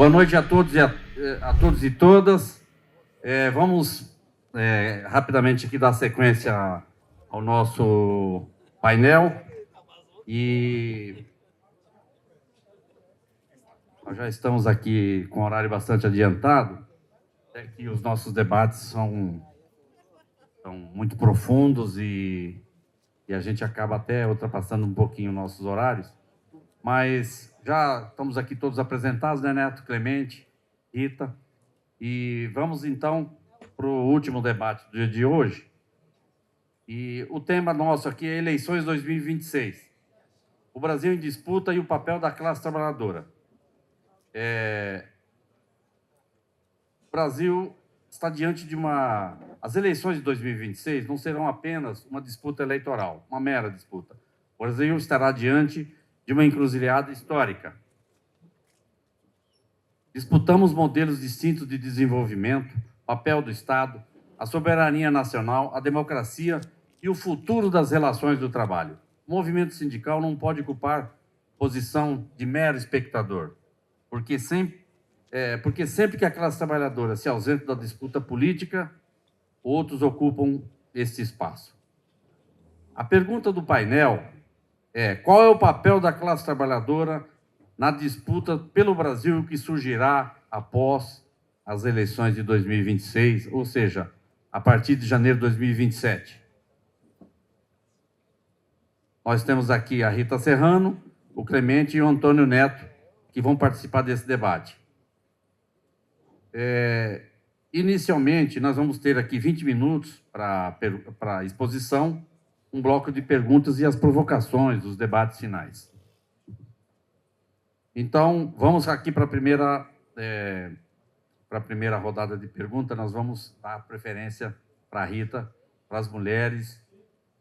Boa noite a todos a todos e todas. Vamos rapidamente aqui dar sequência ao nosso painel. E nós já estamos aqui com horário bastante adiantado, até que os nossos debates são muito profundos e a gente acaba até ultrapassando um pouquinho nossos horários. Mas já estamos aqui todos apresentados, né, Neto, Clemente, Rita? E vamos, então, para o último debate do dia de hoje. E o tema nosso aqui é eleições 2026. O Brasil em disputa e o papel da classe trabalhadora. O Brasil está diante de uma... As eleições de 2026 não serão apenas uma disputa eleitoral, uma mera disputa. O Brasil estará diante de uma encruzilhada histórica. Disputamos modelos distintos de desenvolvimento, papel do Estado, a soberania nacional, a democracia e o futuro das relações do trabalho. O movimento sindical não pode ocupar posição de mero espectador, porque sempre que a classe trabalhadora se ausenta da disputa política, outros ocupam este espaço. A pergunta do painel qual é o papel da classe trabalhadora na disputa pelo Brasil que surgirá após as eleições de 2026, ou seja, a partir de janeiro de 2027? Nós temos aqui a Rita Serrano, o Clemente e o Antônio Neto, que vão participar desse debate. Inicialmente, nós vamos ter aqui 20 minutos para a exposição, um bloco de perguntas e as provocações dos debates finais. Então, vamos aqui para a primeira rodada de perguntas. Nós vamos dar preferência para a Rita, para as mulheres,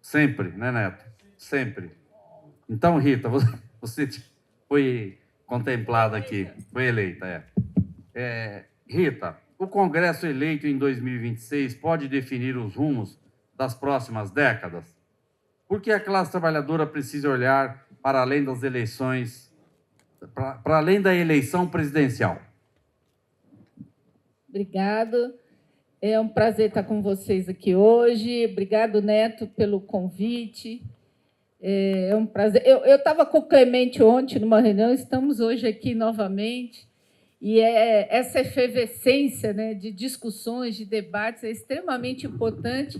sempre, né, Neto? Sempre. Então, Rita, você foi contemplada aqui, foi eleita. Rita, o Congresso eleito em 2026 pode definir os rumos das próximas décadas? Por que a classe trabalhadora precisa olhar para além das eleições, para além da eleição presidencial? Obrigado. É um prazer estar com vocês aqui hoje. Obrigado, Neto, pelo convite. É um prazer. Eu estava com o Clemente ontem numa reunião, estamos hoje aqui novamente. E essa efervescência, né, de discussões, de debates, é extremamente importante,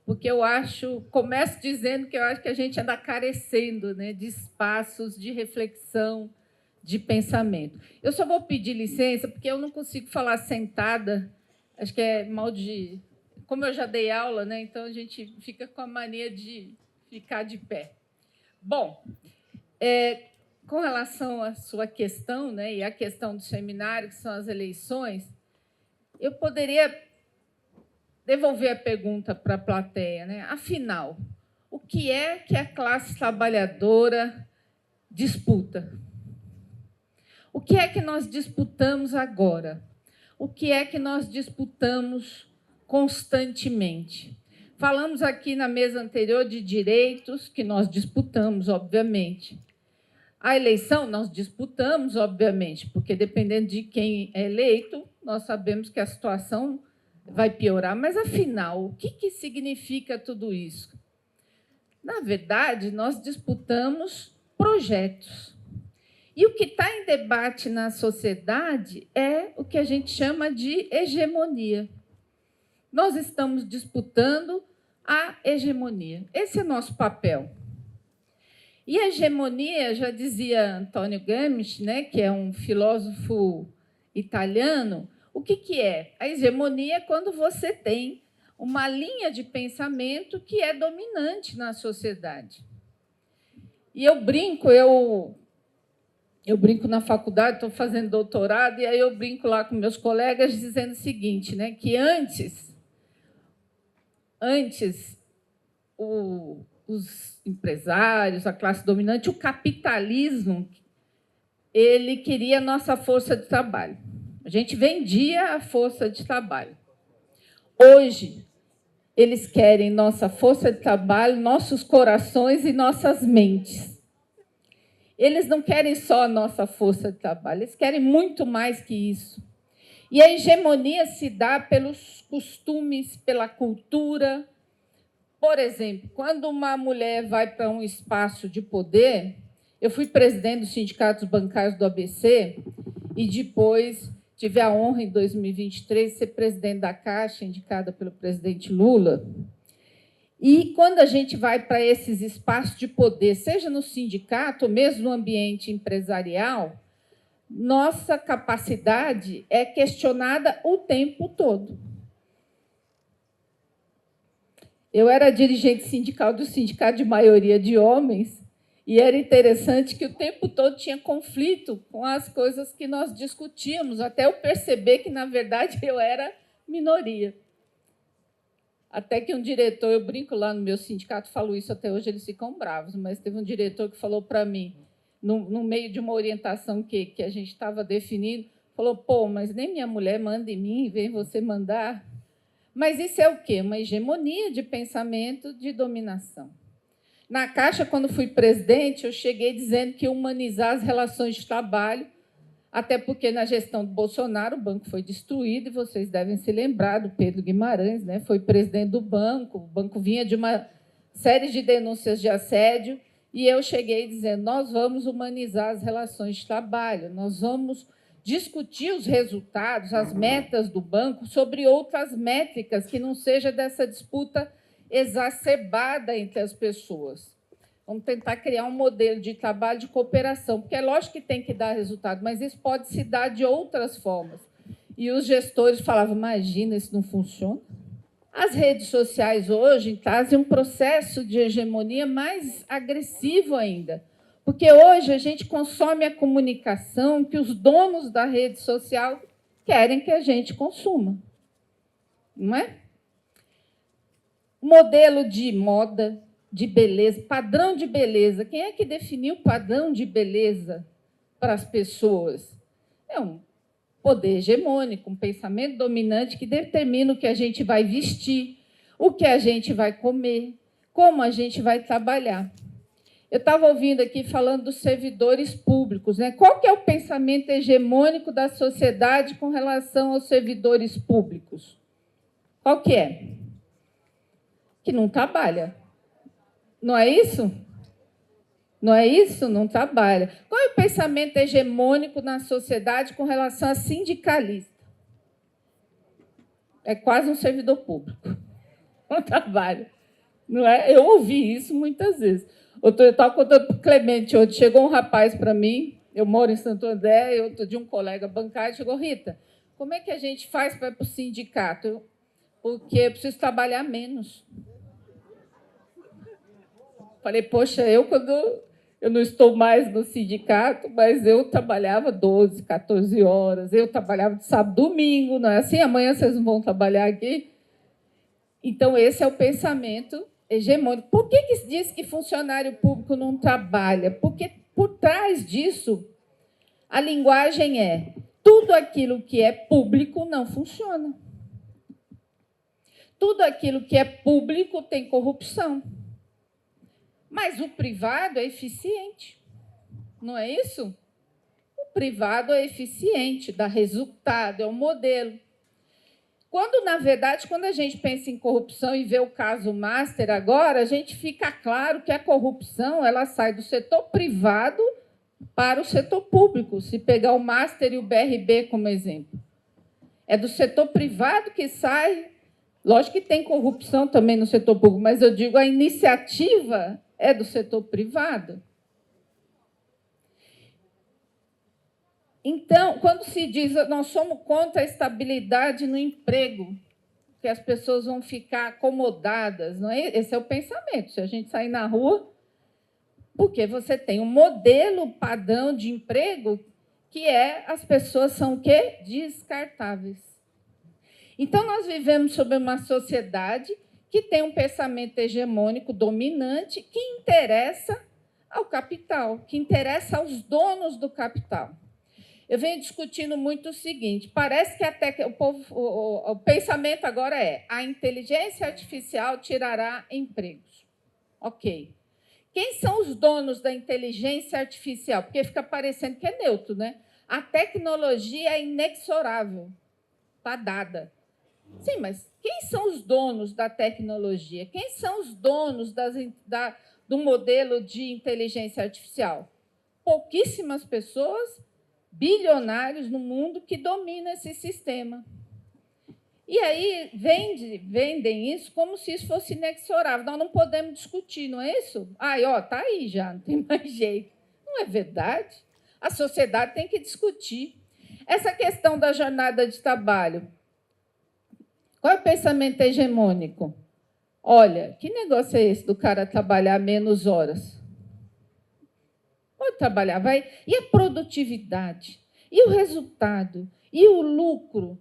porque começo dizendo que eu acho que a gente anda carecendo, né, de espaços de reflexão, de pensamento. Eu só vou pedir licença, porque eu não consigo falar sentada, acho que é mal de... Como eu já dei aula, né, então a gente fica com a mania de ficar de pé. Bom, com relação à sua questão, né, e à questão do seminário, que são as eleições, eu poderia devolver a pergunta para a plateia, né? Afinal, o que é que a classe trabalhadora disputa? O que é que nós disputamos agora? O que é que nós disputamos constantemente? Falamos aqui na mesa anterior de direitos que nós disputamos, obviamente. A eleição nós disputamos, obviamente, porque, dependendo de quem é eleito, nós sabemos que a situação vai piorar. Mas, afinal, o que significa tudo isso? Na verdade, nós disputamos projetos. E o que está em debate na sociedade é o que a gente chama de hegemonia. Nós estamos disputando a hegemonia. Esse é nosso papel. E a hegemonia, já dizia Antonio Gramsci, né, que é um filósofo italiano, o que é? A hegemonia é quando você tem uma linha de pensamento que é dominante na sociedade. E eu brinco na faculdade, estou fazendo doutorado, e aí eu brinco lá com meus colegas dizendo o seguinte, né, que antes os empresários, a classe dominante, o capitalismo, ele queria a nossa força de trabalho. A gente vendia a força de trabalho. Hoje, eles querem nossa força de trabalho, nossos corações e nossas mentes. Eles não querem só a nossa força de trabalho, eles querem muito mais que isso. E a hegemonia se dá pelos costumes, pela cultura. Por exemplo, quando uma mulher vai para um espaço de poder, eu fui presidente dos sindicatos bancários do ABC e depois tive a honra, em 2023, de ser presidente da Caixa, indicada pelo presidente Lula. E quando a gente vai para esses espaços de poder, seja no sindicato ou mesmo no ambiente empresarial, nossa capacidade é questionada o tempo todo. Eu era dirigente sindical do sindicato de maioria de homens e era interessante que o tempo todo tinha conflito com as coisas que nós discutíamos, até eu perceber que, na verdade, eu era minoria. Até que um diretor, eu brinco lá no meu sindicato, falo isso até hoje, eles ficam bravos, mas teve um diretor que falou para mim, no meio de uma orientação que a gente estava definindo, falou, pô, mas nem minha mulher manda em mim, vem você mandar. Mas isso é o quê? Uma hegemonia de pensamento de dominação. Na Caixa, quando fui presidente, eu cheguei dizendo que ia humanizar as relações de trabalho, até porque, na gestão do Bolsonaro, o banco foi destruído, e vocês devem se lembrar do Pedro Guimarães, né? Foi presidente do banco, o banco vinha de uma série de denúncias de assédio, e eu cheguei dizendo, nós vamos humanizar as relações de trabalho, nós vamos discutir os resultados, as metas do banco, sobre outras métricas, que não seja dessa disputa exacerbada entre as pessoas. Vamos tentar criar um modelo de trabalho de cooperação, porque é lógico que tem que dar resultado, mas isso pode se dar de outras formas. E os gestores falavam, imagina, isso não funciona. As redes sociais hoje trazem um processo de hegemonia mais agressivo ainda, porque hoje a gente consome a comunicação que os donos da rede social querem que a gente consuma. Não é? Modelo de moda, de beleza, padrão de beleza. Quem é que definiu o padrão de beleza para as pessoas? É um poder hegemônico, um pensamento dominante que determina o que a gente vai vestir, o que a gente vai comer, como a gente vai trabalhar. Eu estava ouvindo aqui falando dos servidores públicos, né? Qual que é o pensamento hegemônico da sociedade com relação aos servidores públicos? Qual que é? Que não trabalha. Não é isso? Não é isso? Não trabalha. Qual é o pensamento hegemônico na sociedade com relação a sindicalista? É quase um servidor público. Não trabalha. Não é? Eu ouvi isso muitas vezes. Eu estava contando para o Clemente hoje, chegou um rapaz para mim, eu moro em Santo André, eu estou de um colega bancário, chegou, Rita, como é que a gente faz para ir para o sindicato? Porque eu preciso trabalhar menos. Falei, poxa, quando eu não estou mais no sindicato, mas eu trabalhava 12, 14 horas, eu trabalhava de sábado, domingo, não é assim? Amanhã vocês não vão trabalhar aqui? Então, esse é o pensamento hegemônico. Por que se diz que funcionário público não trabalha? Porque, por trás disso, a linguagem é tudo aquilo que é público não funciona. Tudo aquilo que é público tem corrupção. Mas o privado é eficiente, não é isso? O privado é eficiente, dá resultado, é um modelo. Quando, na verdade, quando a gente pensa em corrupção e vê o caso Master agora, a gente fica claro que a corrupção ela sai do setor privado para o setor público, se pegar o Master e o BRB como exemplo. É do setor privado que sai. Lógico que tem corrupção também no setor público, mas eu digo a iniciativa é do setor privado. Então, quando se diz nós somos contra a estabilidade no emprego, que as pessoas vão ficar acomodadas, não é? Esse é o pensamento. Se a gente sair na rua, porque você tem um modelo padrão de emprego que as pessoas são o quê? Descartáveis. Então, nós vivemos sob uma sociedade que tem um pensamento hegemônico dominante que interessa ao capital, que interessa aos donos do capital. Eu venho discutindo muito o seguinte, parece que até o pensamento agora é a inteligência artificial tirará empregos. Ok. Quem são os donos da inteligência artificial? Porque fica parecendo que é neutro, né? A tecnologia é inexorável, está dada. Sim, mas quem são os donos da tecnologia? Quem são os donos do modelo de inteligência artificial? Pouquíssimas pessoas, bilionários no mundo, que dominam esse sistema. E aí vendem isso como se isso fosse inexorável. Nós não podemos discutir, não é isso? Está aí já, não tem mais jeito. Não é verdade? A sociedade tem que discutir. Essa questão da jornada de trabalho. Qual é o pensamento hegemônico? Olha, que negócio é esse do cara trabalhar menos horas? Pode trabalhar, vai. E a produtividade? E o resultado? E o lucro?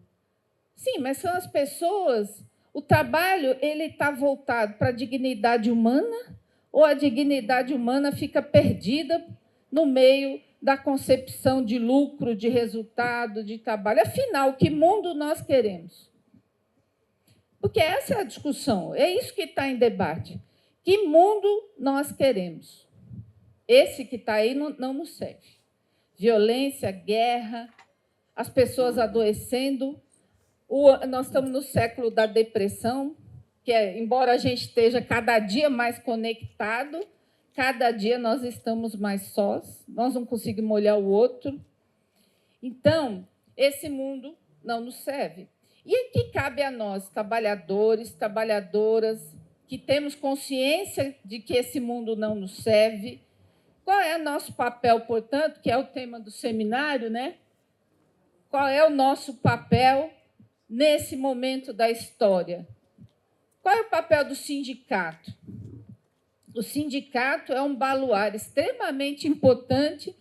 Sim, mas são as pessoas. O trabalho ele está voltado para a dignidade humana ou a dignidade humana fica perdida no meio da concepção de lucro, de resultado, de trabalho? Afinal, que mundo nós queremos? Porque essa é a discussão, é isso que está em debate. Que mundo nós queremos? Esse que está aí não nos serve. Violência, guerra, as pessoas adoecendo. Nós estamos no século da depressão, que embora a gente esteja cada dia mais conectado, cada dia nós estamos mais sós, nós não conseguimos olhar o outro. Então, esse mundo não nos serve. E aqui cabe a nós, trabalhadores, trabalhadoras, que temos consciência de que esse mundo não nos serve. Qual é o nosso papel, portanto, que é o tema do seminário, né? Qual é o nosso papel nesse momento da história? Qual é o papel do sindicato? O sindicato é um baluarte extremamente importante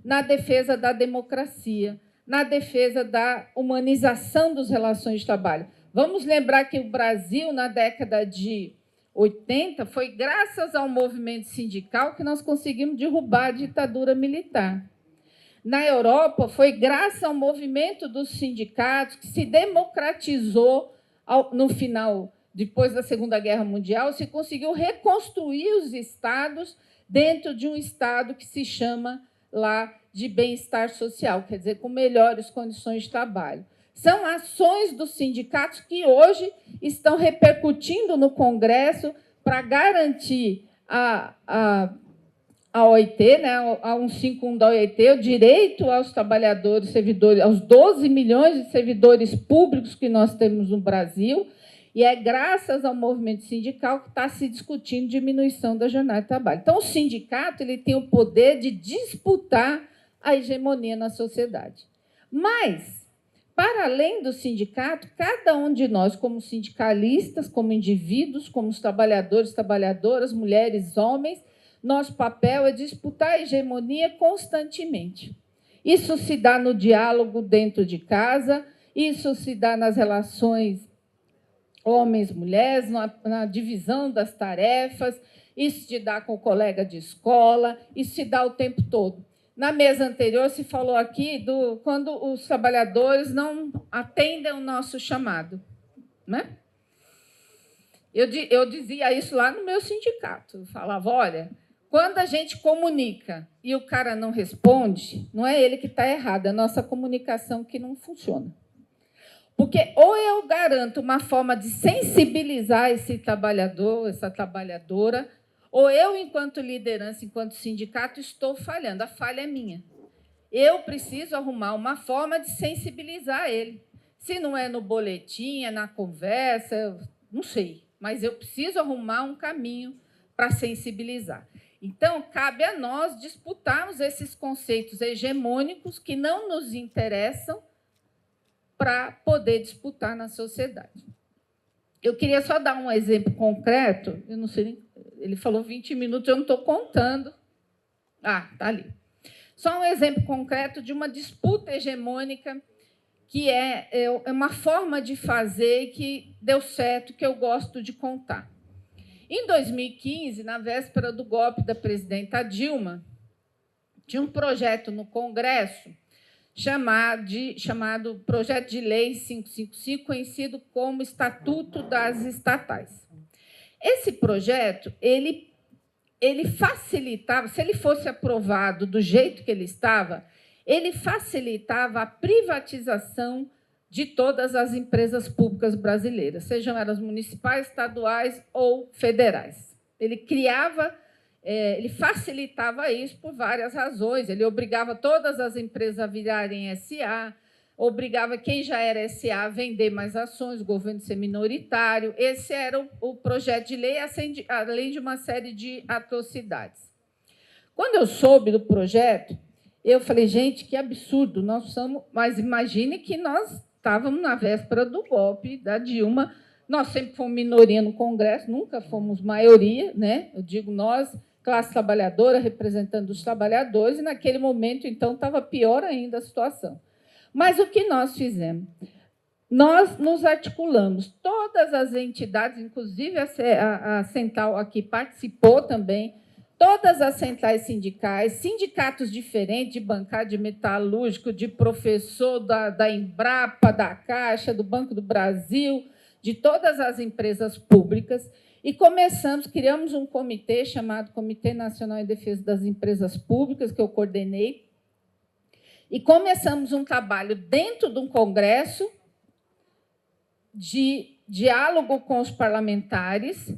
na defesa da democracia, na defesa da humanização das relações de trabalho. Vamos lembrar que o Brasil, na década de 80, foi graças ao movimento sindical que nós conseguimos derrubar a ditadura militar. Na Europa, foi graças ao movimento dos sindicatos que se democratizou no final, depois da Segunda Guerra Mundial, se conseguiu reconstruir os estados dentro de um estado que se chama lá de bem-estar social, quer dizer, com melhores condições de trabalho. São ações dos sindicatos que hoje estão repercutindo no Congresso para garantir a OIT, né, a 151 da OIT, o direito aos trabalhadores, servidores, aos 12 milhões de servidores públicos que nós temos no Brasil, e é graças ao movimento sindical que está se discutindo diminuição da jornada de trabalho. Então, o sindicato ele tem o poder de disputar a hegemonia na sociedade. Mas, para além do sindicato, cada um de nós, como sindicalistas, como indivíduos, como os trabalhadores, trabalhadoras, mulheres, homens, nosso papel é disputar a hegemonia constantemente. Isso se dá no diálogo dentro de casa, isso se dá nas relações homens-mulheres, na divisão das tarefas, isso se dá com o colega de escola, isso se dá o tempo todo. Na mesa anterior, se falou aqui quando os trabalhadores não atendem o nosso chamado, né? Eu dizia isso lá no meu sindicato. Eu falava, olha, quando a gente comunica e o cara não responde, não é ele que está errado, é a nossa comunicação que não funciona. Porque ou eu garanto uma forma de sensibilizar esse trabalhador, essa trabalhadora, ou eu, enquanto liderança, enquanto sindicato, estou falhando. A falha é minha. Eu preciso arrumar uma forma de sensibilizar ele. Se não é no boletim, é na conversa, não sei. Mas eu preciso arrumar um caminho para sensibilizar. Então, cabe a nós disputarmos esses conceitos hegemônicos que não nos interessam para poder disputar na sociedade. Eu queria só dar um exemplo concreto, eu não sei, ele falou 20 minutos, eu não estou contando. Está ali. Só um exemplo concreto de uma disputa hegemônica que é uma forma de fazer que deu certo, que eu gosto de contar. Em 2015, na véspera do golpe da presidenta Dilma, tinha um projeto no Congresso chamado Projeto de Lei 555, conhecido como Estatuto das Estatais. Esse projeto ele ele facilitava, se ele fosse aprovado do jeito que ele estava, ele facilitava a privatização de todas as empresas públicas brasileiras, sejam elas municipais, estaduais ou federais. Ele criava, ele facilitava isso por várias razões. Ele obrigava todas as empresas a virarem SA, obrigava quem já era SA a vender mais ações, o governo ser minoritário. Esse era o projeto de lei, além de uma série de atrocidades. Quando eu soube do projeto, eu falei, gente, que absurdo, nós somos... Mas imagine que nós estávamos na véspera do golpe da Dilma, nós sempre fomos minoria no Congresso, nunca fomos maioria, né? Eu digo nós, classe trabalhadora, representando os trabalhadores, e naquele momento, então, estava pior ainda a situação. Mas o que nós fizemos? Nós nos articulamos, todas as entidades, inclusive a Central aqui participou também, todas as centrais sindicais, sindicatos diferentes, de bancário, de metalúrgico, de professor da Embrapa, da Caixa, do Banco do Brasil, de todas as empresas públicas, e criamos um comitê chamado Comitê Nacional em Defesa das Empresas Públicas, que eu coordenei, e começamos um trabalho dentro de um congresso de diálogo com os parlamentares,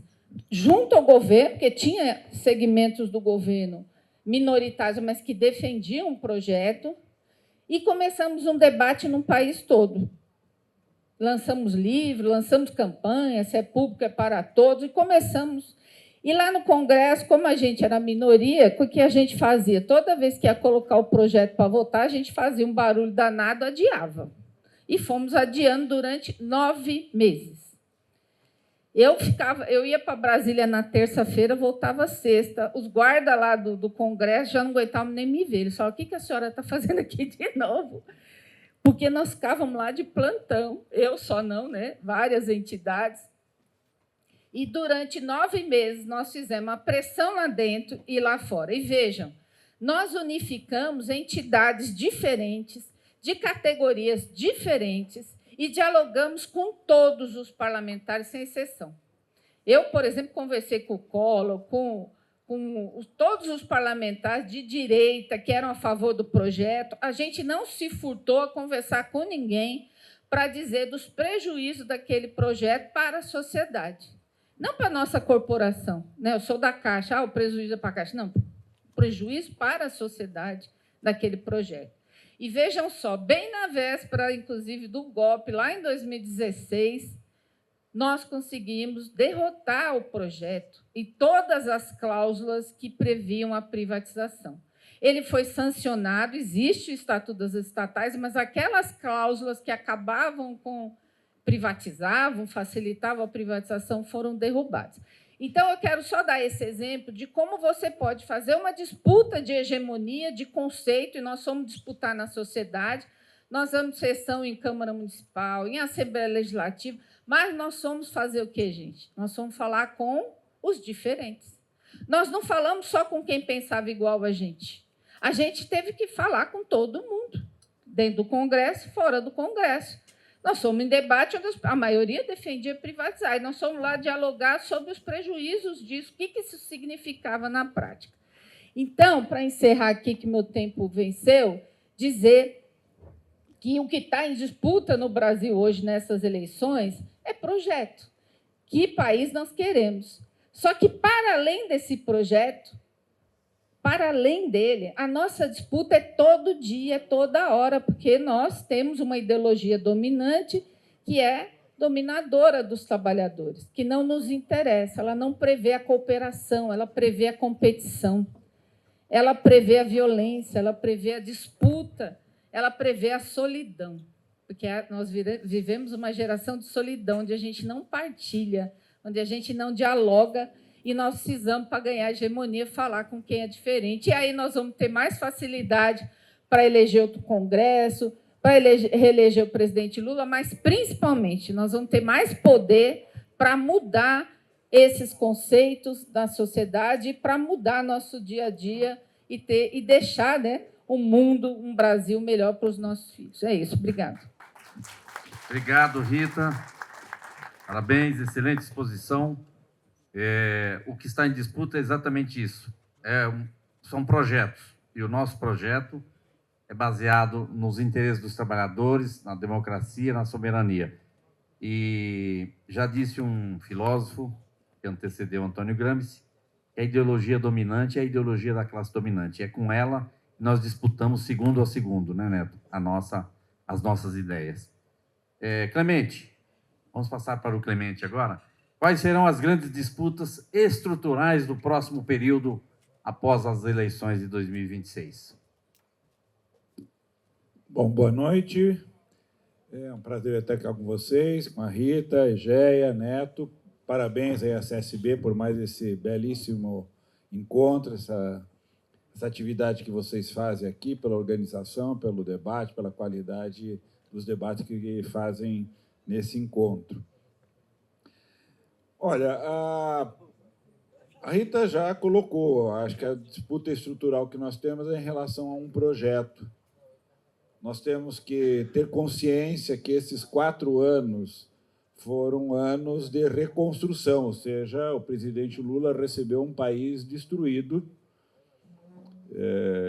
junto ao governo, porque tinha segmentos do governo minoritários, mas que defendiam o projeto, e começamos um debate no país todo. Lançamos livros, lançamos campanha, se é público é para todos, e começamos. E lá no Congresso, como a gente era minoria, o que a gente fazia? Toda vez que ia colocar o projeto para votar, a gente fazia um barulho danado, adiava. E fomos adiando durante 9 meses. Eu ia para Brasília na terça-feira, voltava sexta. Os guardas lá do Congresso já não aguentavam nem me ver. Eles falavam, o que a senhora está fazendo aqui de novo? Porque nós ficávamos lá de plantão, eu só não, né? Várias entidades. E, durante 9 meses, nós fizemos a pressão lá dentro e lá fora. E, vejam, nós unificamos entidades diferentes, de categorias diferentes, e dialogamos com todos os parlamentares, sem exceção. Eu, por exemplo, conversei com o Collor, com todos os parlamentares de direita que eram a favor do projeto. A gente não se furtou a conversar com ninguém para dizer dos prejuízos daquele projeto para a sociedade. Não para a nossa corporação, né? Eu sou da Caixa, o prejuízo é para a Caixa. Não, prejuízo para a sociedade daquele projeto. E vejam só, bem na véspera, inclusive, do golpe, lá em 2016, nós conseguimos derrotar o projeto e todas as cláusulas que previam a privatização. Ele foi sancionado, existe o Estatuto das Estatais, mas aquelas cláusulas que acabavam com privatizavam, facilitavam a privatização, foram derrubadas. Então, eu quero só dar esse exemplo de como você pode fazer uma disputa de hegemonia, de conceito, e nós vamos disputar na sociedade, nós vamos sessão em Câmara Municipal, em Assembleia Legislativa, mas nós vamos fazer o quê, gente? Nós vamos falar com os diferentes. Nós não falamos só com quem pensava igual a gente. A gente teve que falar com todo mundo, dentro do Congresso, fora do Congresso. Nós fomos em debate onde a maioria defendia privatizar, e nós fomos lá dialogar sobre os prejuízos disso, o que isso significava na prática. Então, para encerrar aqui, que meu tempo venceu, dizer que o que está em disputa no Brasil hoje, nessas eleições, é projeto. Que país nós queremos? Só que, para além desse projeto, para além dele, a nossa disputa é todo dia, toda hora, porque nós temos uma ideologia dominante que é dominadora dos trabalhadores, que não nos interessa, ela não prevê a cooperação, ela prevê a competição, ela prevê a violência, ela prevê a disputa, ela prevê a solidão, porque nós vivemos uma geração de solidão, onde a gente não partilha, onde a gente não dialoga, e nós precisamos, para ganhar hegemonia, falar com quem é diferente. E aí nós vamos ter mais facilidade para eleger outro Congresso, para reeleger o presidente Lula, mas, principalmente, nós vamos ter mais poder para mudar esses conceitos da sociedade, para mudar nosso dia a dia e deixar, né, um mundo, um Brasil melhor para os nossos filhos. É isso. Obrigada. Obrigado, Rita. Parabéns, excelente exposição. O que está em disputa é exatamente isso. São projetos, e o nosso projeto é baseado nos interesses dos trabalhadores, na democracia, na soberania. E já disse um filósofo que antecedeu Antônio Gramsci, que a ideologia dominante é a ideologia da classe dominante. É com ela que nós disputamos segundo a segundo, né, Neto? As nossas ideias. Clemente, vamos passar para o Clemente agora. Quais serão as grandes disputas estruturais do próximo período após as eleições de 2026? Bom, boa noite. É um prazer estar aqui com vocês, com a Rita, Egeia, Neto. Parabéns aí à CSB por mais esse belíssimo encontro, essa atividade que vocês fazem aqui, pela organização, pelo debate, pela qualidade dos debates que fazem nesse encontro. Olha, a Rita já colocou, acho que a disputa estrutural que nós temos é em relação a um projeto. Nós temos que ter consciência que esses 4 anos foram anos de reconstrução, ou seja, o presidente Lula recebeu um país destruído.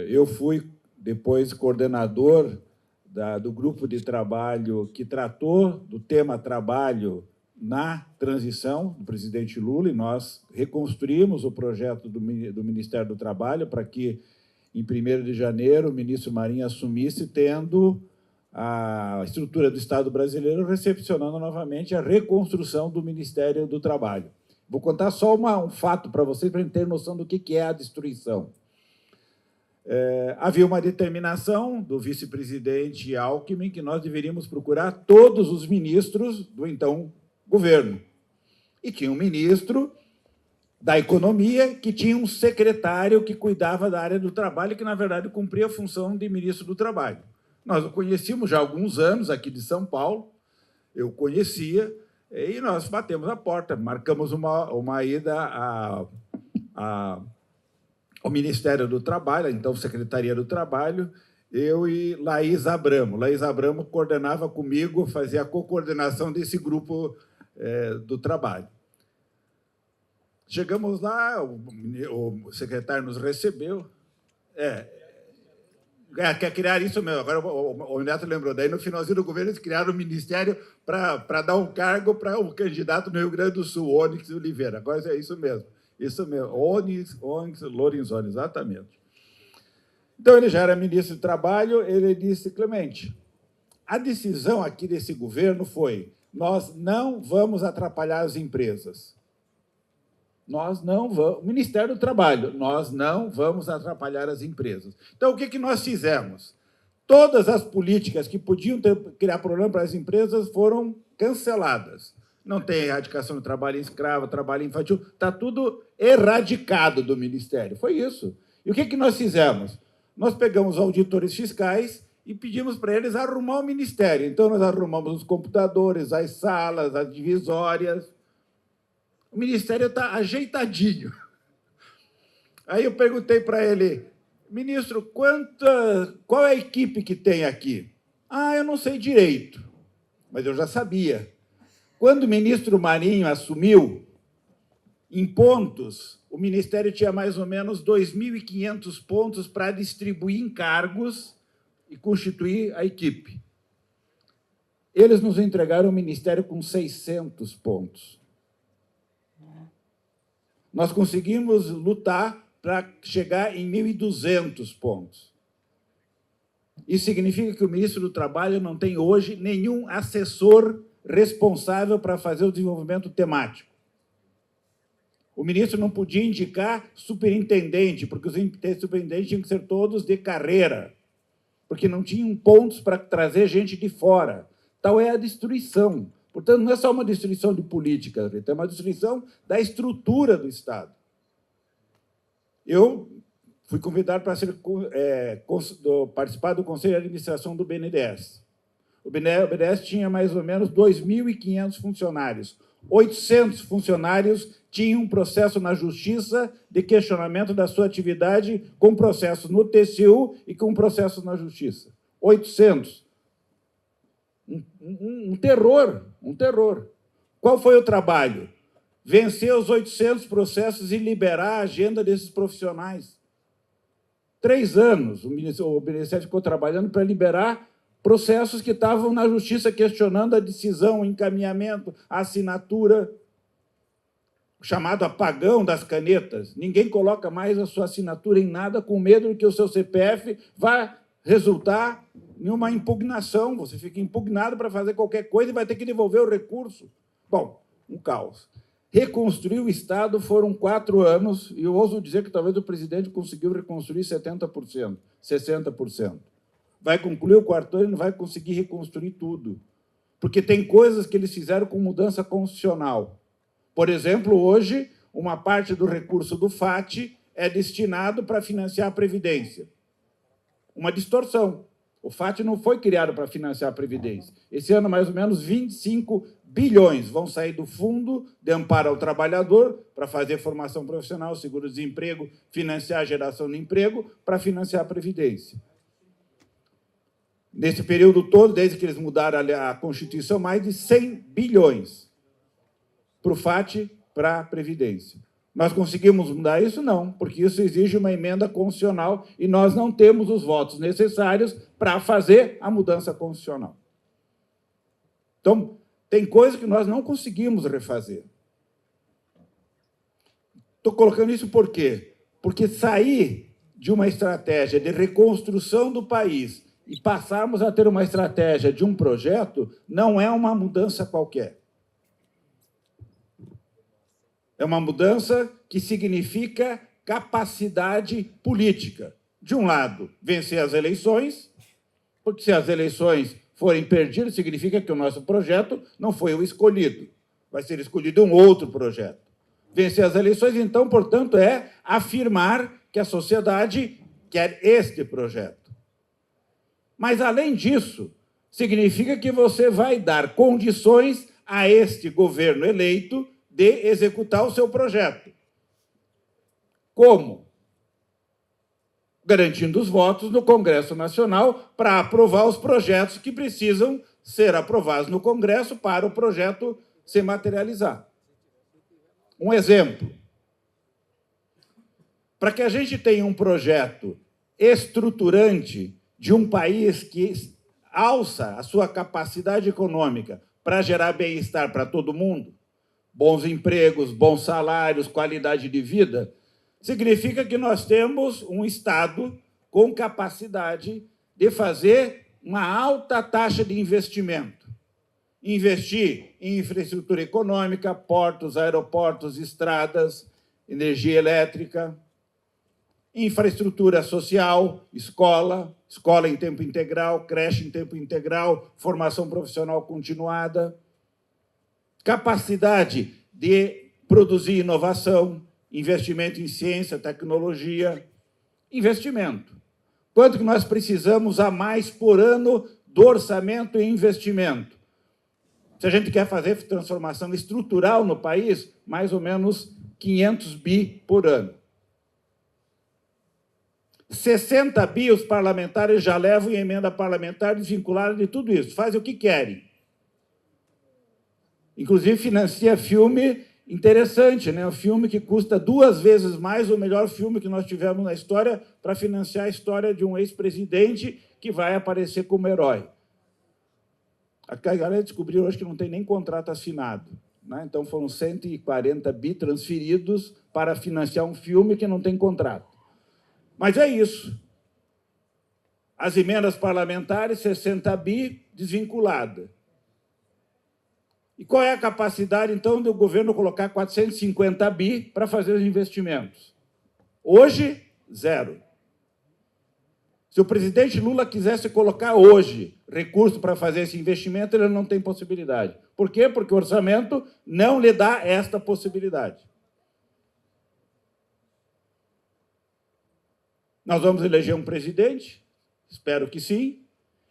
Eu fui, depois, coordenador do grupo de trabalho que tratou do tema trabalho na transição do presidente Lula, e nós reconstruímos o projeto do Ministério do Trabalho para que, em 1º de janeiro, o ministro Marinho assumisse, tendo a estrutura do Estado brasileiro recepcionando novamente a reconstrução do Ministério do Trabalho. Vou contar só um fato para vocês, para a gente ter noção do que é a destruição. Havia uma determinação do vice-presidente Alckmin que nós deveríamos procurar todos os ministros do, então, governo. E tinha um ministro da Economia, que tinha um secretário que cuidava da área do trabalho, que, na verdade, cumpria a função de ministro do Trabalho. Nós o conhecíamos já há alguns anos aqui de São Paulo, eu conhecia, e nós batemos a porta, marcamos uma ida ao Ministério do Trabalho, então Secretaria do Trabalho, eu e Laís Abramo. Laís Abramo coordenava comigo, fazia a co-coordenação desse grupo do trabalho. Chegamos lá, o secretário nos recebeu. Quer criar isso mesmo. Agora o Neto lembrou. Daí, no finalzinho do governo, eles criaram o ministério para dar um cargo para o candidato no Rio Grande do Sul, Onyx Oliveira. Agora é isso mesmo. Isso mesmo. Onyx Lorenzoni, exatamente. Então, ele já era ministro do Trabalho, ele disse, Clemente, a decisão aqui desse governo foi: nós não vamos atrapalhar as empresas. Nós não vamos, Ministério do Trabalho, nós não vamos atrapalhar as empresas. Então, o que nós fizemos? Todas as políticas que podiam criar problema para as empresas foram canceladas. Não tem erradicação do trabalho escravo, trabalho infantil, está tudo erradicado do Ministério. Foi isso. E o que nós fizemos? Nós pegamos auditores fiscais e pedimos para eles arrumar o Ministério. Então, nós arrumamos os computadores, as salas, as divisórias. O Ministério está ajeitadinho. Aí eu perguntei para ele, ministro, qual é a equipe que tem aqui? Eu não sei direito, mas eu já sabia. Quando o ministro Marinho assumiu, em pontos, o Ministério tinha mais ou menos 2.500 pontos para distribuir encargos e constituir a equipe. Eles nos entregaram o Ministério com 600 pontos. Nós conseguimos lutar para chegar em 1.200 pontos. Isso significa que o ministro do Trabalho não tem hoje nenhum assessor responsável para fazer o desenvolvimento temático. O ministro não podia indicar superintendente, porque os superintendentes tinham que ser todos de carreira, porque não tinham pontos para trazer gente de fora. Tal é a destruição. Portanto, não é só uma destruição de política, é uma destruição da estrutura do Estado. Eu fui convidado para participar do Conselho de Administração do BNDES. O BNDES tinha mais ou menos 2.500 funcionários. 800 funcionários tinham um processo na Justiça de questionamento da sua atividade, com processos no TCU e com processos na Justiça. 800. Um terror, um terror. Qual foi o trabalho? vencer os 800 processos e liberar a agenda desses profissionais. 3 anos o Ministério ficou trabalhando para liberar processos que estavam na Justiça questionando a decisão, o encaminhamento, a assinatura, o chamado apagão das canetas. Ninguém coloca mais a sua assinatura em nada com medo de que o seu CPF vá resultar em uma impugnação. Você fica impugnado para fazer qualquer coisa e vai ter que devolver o recurso. Bom, um caos. Reconstruir o Estado foram 4 anos, e eu ouso dizer que talvez o presidente conseguiu reconstruir 70%, 60%. Vai concluir o 4º ano e não vai conseguir reconstruir tudo, porque tem coisas que eles fizeram com mudança constitucional. Por exemplo, hoje, uma parte do recurso do FAT é destinado para financiar a Previdência. Uma distorção. O FAT não foi criado para financiar a Previdência. Esse ano, mais ou menos, 25 bilhões vão sair do Fundo de Amparo ao Trabalhador para fazer formação profissional, seguro-desemprego, financiar a geração de emprego, para financiar a Previdência. Nesse período todo, desde que eles mudaram a Constituição, mais de 100 bilhões para o FAT, para a Previdência. Nós conseguimos mudar isso? Não, porque isso exige uma emenda constitucional e nós não temos os votos necessários para fazer a mudança constitucional. Então, tem coisa que nós não conseguimos refazer. Estou colocando isso por quê? Porque sair de uma estratégia de reconstrução do país e passarmos a ter uma estratégia de um projeto não é uma mudança qualquer. É uma mudança que significa capacidade política. De um lado, vencer as eleições, porque se as eleições forem perdidas, significa que o nosso projeto não foi o escolhido. Vai ser escolhido um outro projeto. Vencer as eleições, então, portanto, é afirmar que a sociedade quer este projeto. Mas, além disso, significa que você vai dar condições a este governo eleito de executar o seu projeto. Como? Garantindo os votos no Congresso Nacional para aprovar os projetos que precisam ser aprovados no Congresso para o projeto se materializar. Um exemplo. Para que a gente tenha um projeto estruturante de um país que alça a sua capacidade econômica para gerar bem-estar para todo mundo, bons empregos, bons salários, qualidade de vida, significa que nós temos um Estado com capacidade de fazer uma alta taxa de investimento. Investir em infraestrutura econômica, portos, aeroportos, estradas, energia elétrica, infraestrutura social, escola em tempo integral, creche em tempo integral, formação profissional continuada, capacidade de produzir inovação, investimento em ciência, tecnologia, investimento. Quanto que nós precisamos a mais por ano do orçamento em investimento? Se a gente quer fazer transformação estrutural no país, mais ou menos 500 bi por ano. 60 bi os parlamentares já levam em emenda parlamentar desvinculada de tudo isso. Fazem o que querem. Inclusive, financia filme interessante, né? Um filme que custa 2 vezes mais o melhor filme que nós tivemos na história para financiar a história de um ex-presidente que vai aparecer como herói. A galera descobriu hoje que não tem nem contrato assinado, né? Então, foram 140 bi transferidos para financiar um filme que não tem contrato. Mas é isso. As emendas parlamentares, 60 bi, desvinculada. E qual é a capacidade, então, do governo colocar 450 bi para fazer os investimentos? Hoje, 0. Se o presidente Lula quisesse colocar hoje recurso para fazer esse investimento, ele não tem possibilidade. Por quê? Porque o orçamento não lhe dá esta possibilidade. Nós vamos eleger um presidente, espero que sim,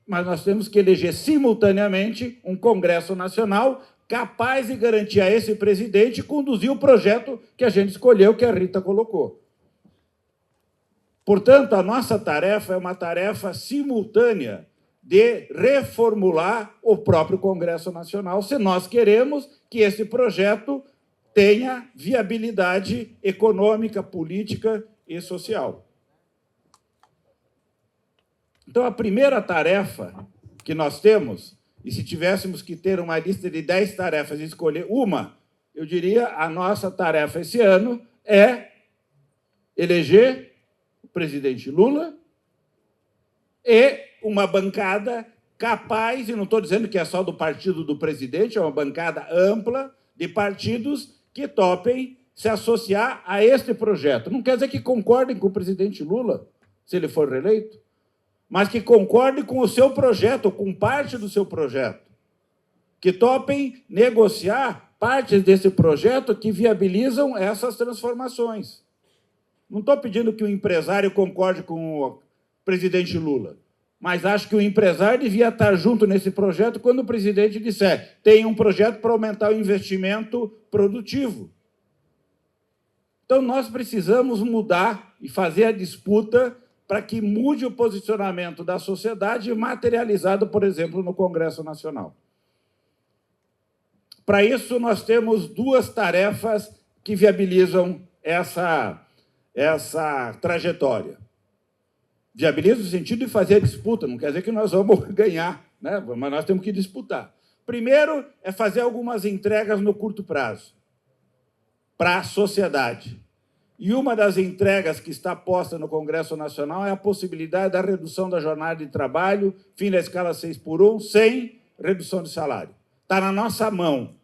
mas nós temos que eleger simultaneamente um Congresso Nacional capaz de garantir a esse presidente conduzir o projeto que a gente escolheu, que a Rita colocou. Portanto, a nossa tarefa é uma tarefa simultânea de reformular o próprio Congresso Nacional, se nós queremos que esse projeto tenha viabilidade econômica, política e social. Então, a primeira tarefa que nós temos, e se tivéssemos que ter uma lista de 10 tarefas e escolher uma, eu diria a nossa tarefa esse ano é eleger o presidente Lula e uma bancada capaz, e não estou dizendo que é só do partido do presidente, é uma bancada ampla de partidos que topem se associar a este projeto. Não quer dizer que concordem com o presidente Lula, se ele for reeleito, mas que concordem com o seu projeto, com parte do seu projeto, que topem negociar partes desse projeto que viabilizam essas transformações. Não estou pedindo que o empresário concorde com o presidente Lula, mas acho que o empresário devia estar junto nesse projeto quando o presidente disser tem um projeto para aumentar o investimento produtivo. Então, nós precisamos mudar e fazer a disputa para que mude o posicionamento da sociedade materializado, por exemplo, no Congresso Nacional. Para isso, nós temos duas tarefas que viabilizam essa trajetória. Viabiliza no sentido de fazer a disputa, não quer dizer que nós vamos ganhar, né? Mas nós temos que disputar. Primeiro é fazer algumas entregas no curto prazo para a sociedade. E uma das entregas que está posta no Congresso Nacional é a possibilidade da redução da jornada de trabalho, fim da escala 6x1, sem redução de salário. Está na nossa mão.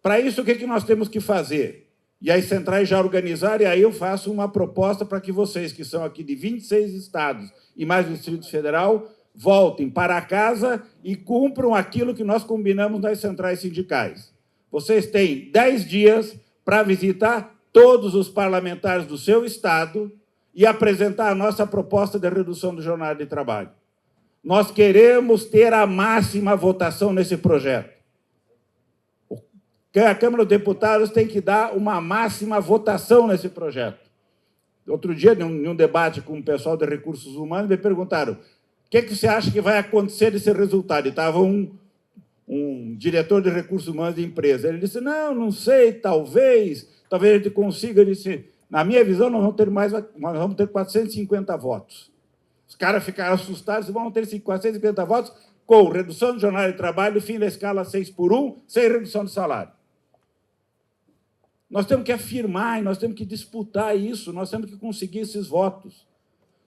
Para isso, o que nós temos que fazer? E as centrais já organizaram, e aí eu faço uma proposta para que vocês, que são aqui de 26 estados e mais do Distrito Federal, voltem para casa e cumpram aquilo que nós combinamos nas centrais sindicais. Vocês têm 10 dias para visitar todos os parlamentares do seu estado e apresentar a nossa proposta de redução do jornada de trabalho. Nós queremos ter a máxima votação nesse projeto. A Câmara dos Deputados tem que dar uma máxima votação nesse projeto. Outro dia, em um debate com o pessoal de recursos humanos, me perguntaram o que você acha que vai acontecer desse resultado? E estava um diretor de recursos humanos de empresa. Ele disse, não sei, talvez a gente consiga. Ele disse, na minha visão, nós vamos ter 450 votos. Os caras ficaram assustados, vão ter 450 votos com redução de jornada de trabalho, fim da escala 6x1, sem redução de salário. Nós temos que afirmar, nós temos que disputar isso, nós temos que conseguir esses votos.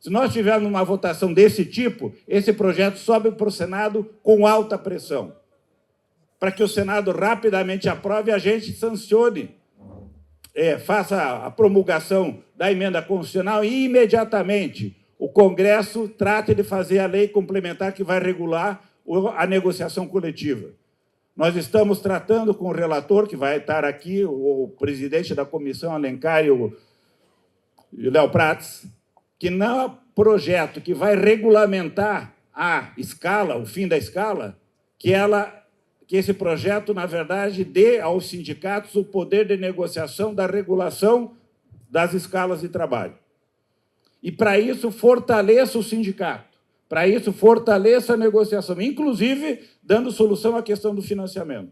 Se nós tivermos uma votação desse tipo, esse projeto sobe para o Senado com alta pressão, para que o Senado rapidamente aprove e a gente sancione, faça a promulgação da emenda constitucional e, imediatamente, o Congresso trate de fazer a lei complementar que vai regular a negociação coletiva. Nós estamos tratando com o relator, que vai estar aqui, o presidente da comissão, Alencar, e o Léo Prats, que não é projeto que vai regulamentar a escala, o fim da escala, que esse projeto, na verdade, dê aos sindicatos o poder de negociação da regulação das escalas de trabalho. E, para isso, fortaleça o sindicato. Para isso, fortaleça a negociação, inclusive dando solução à questão do financiamento.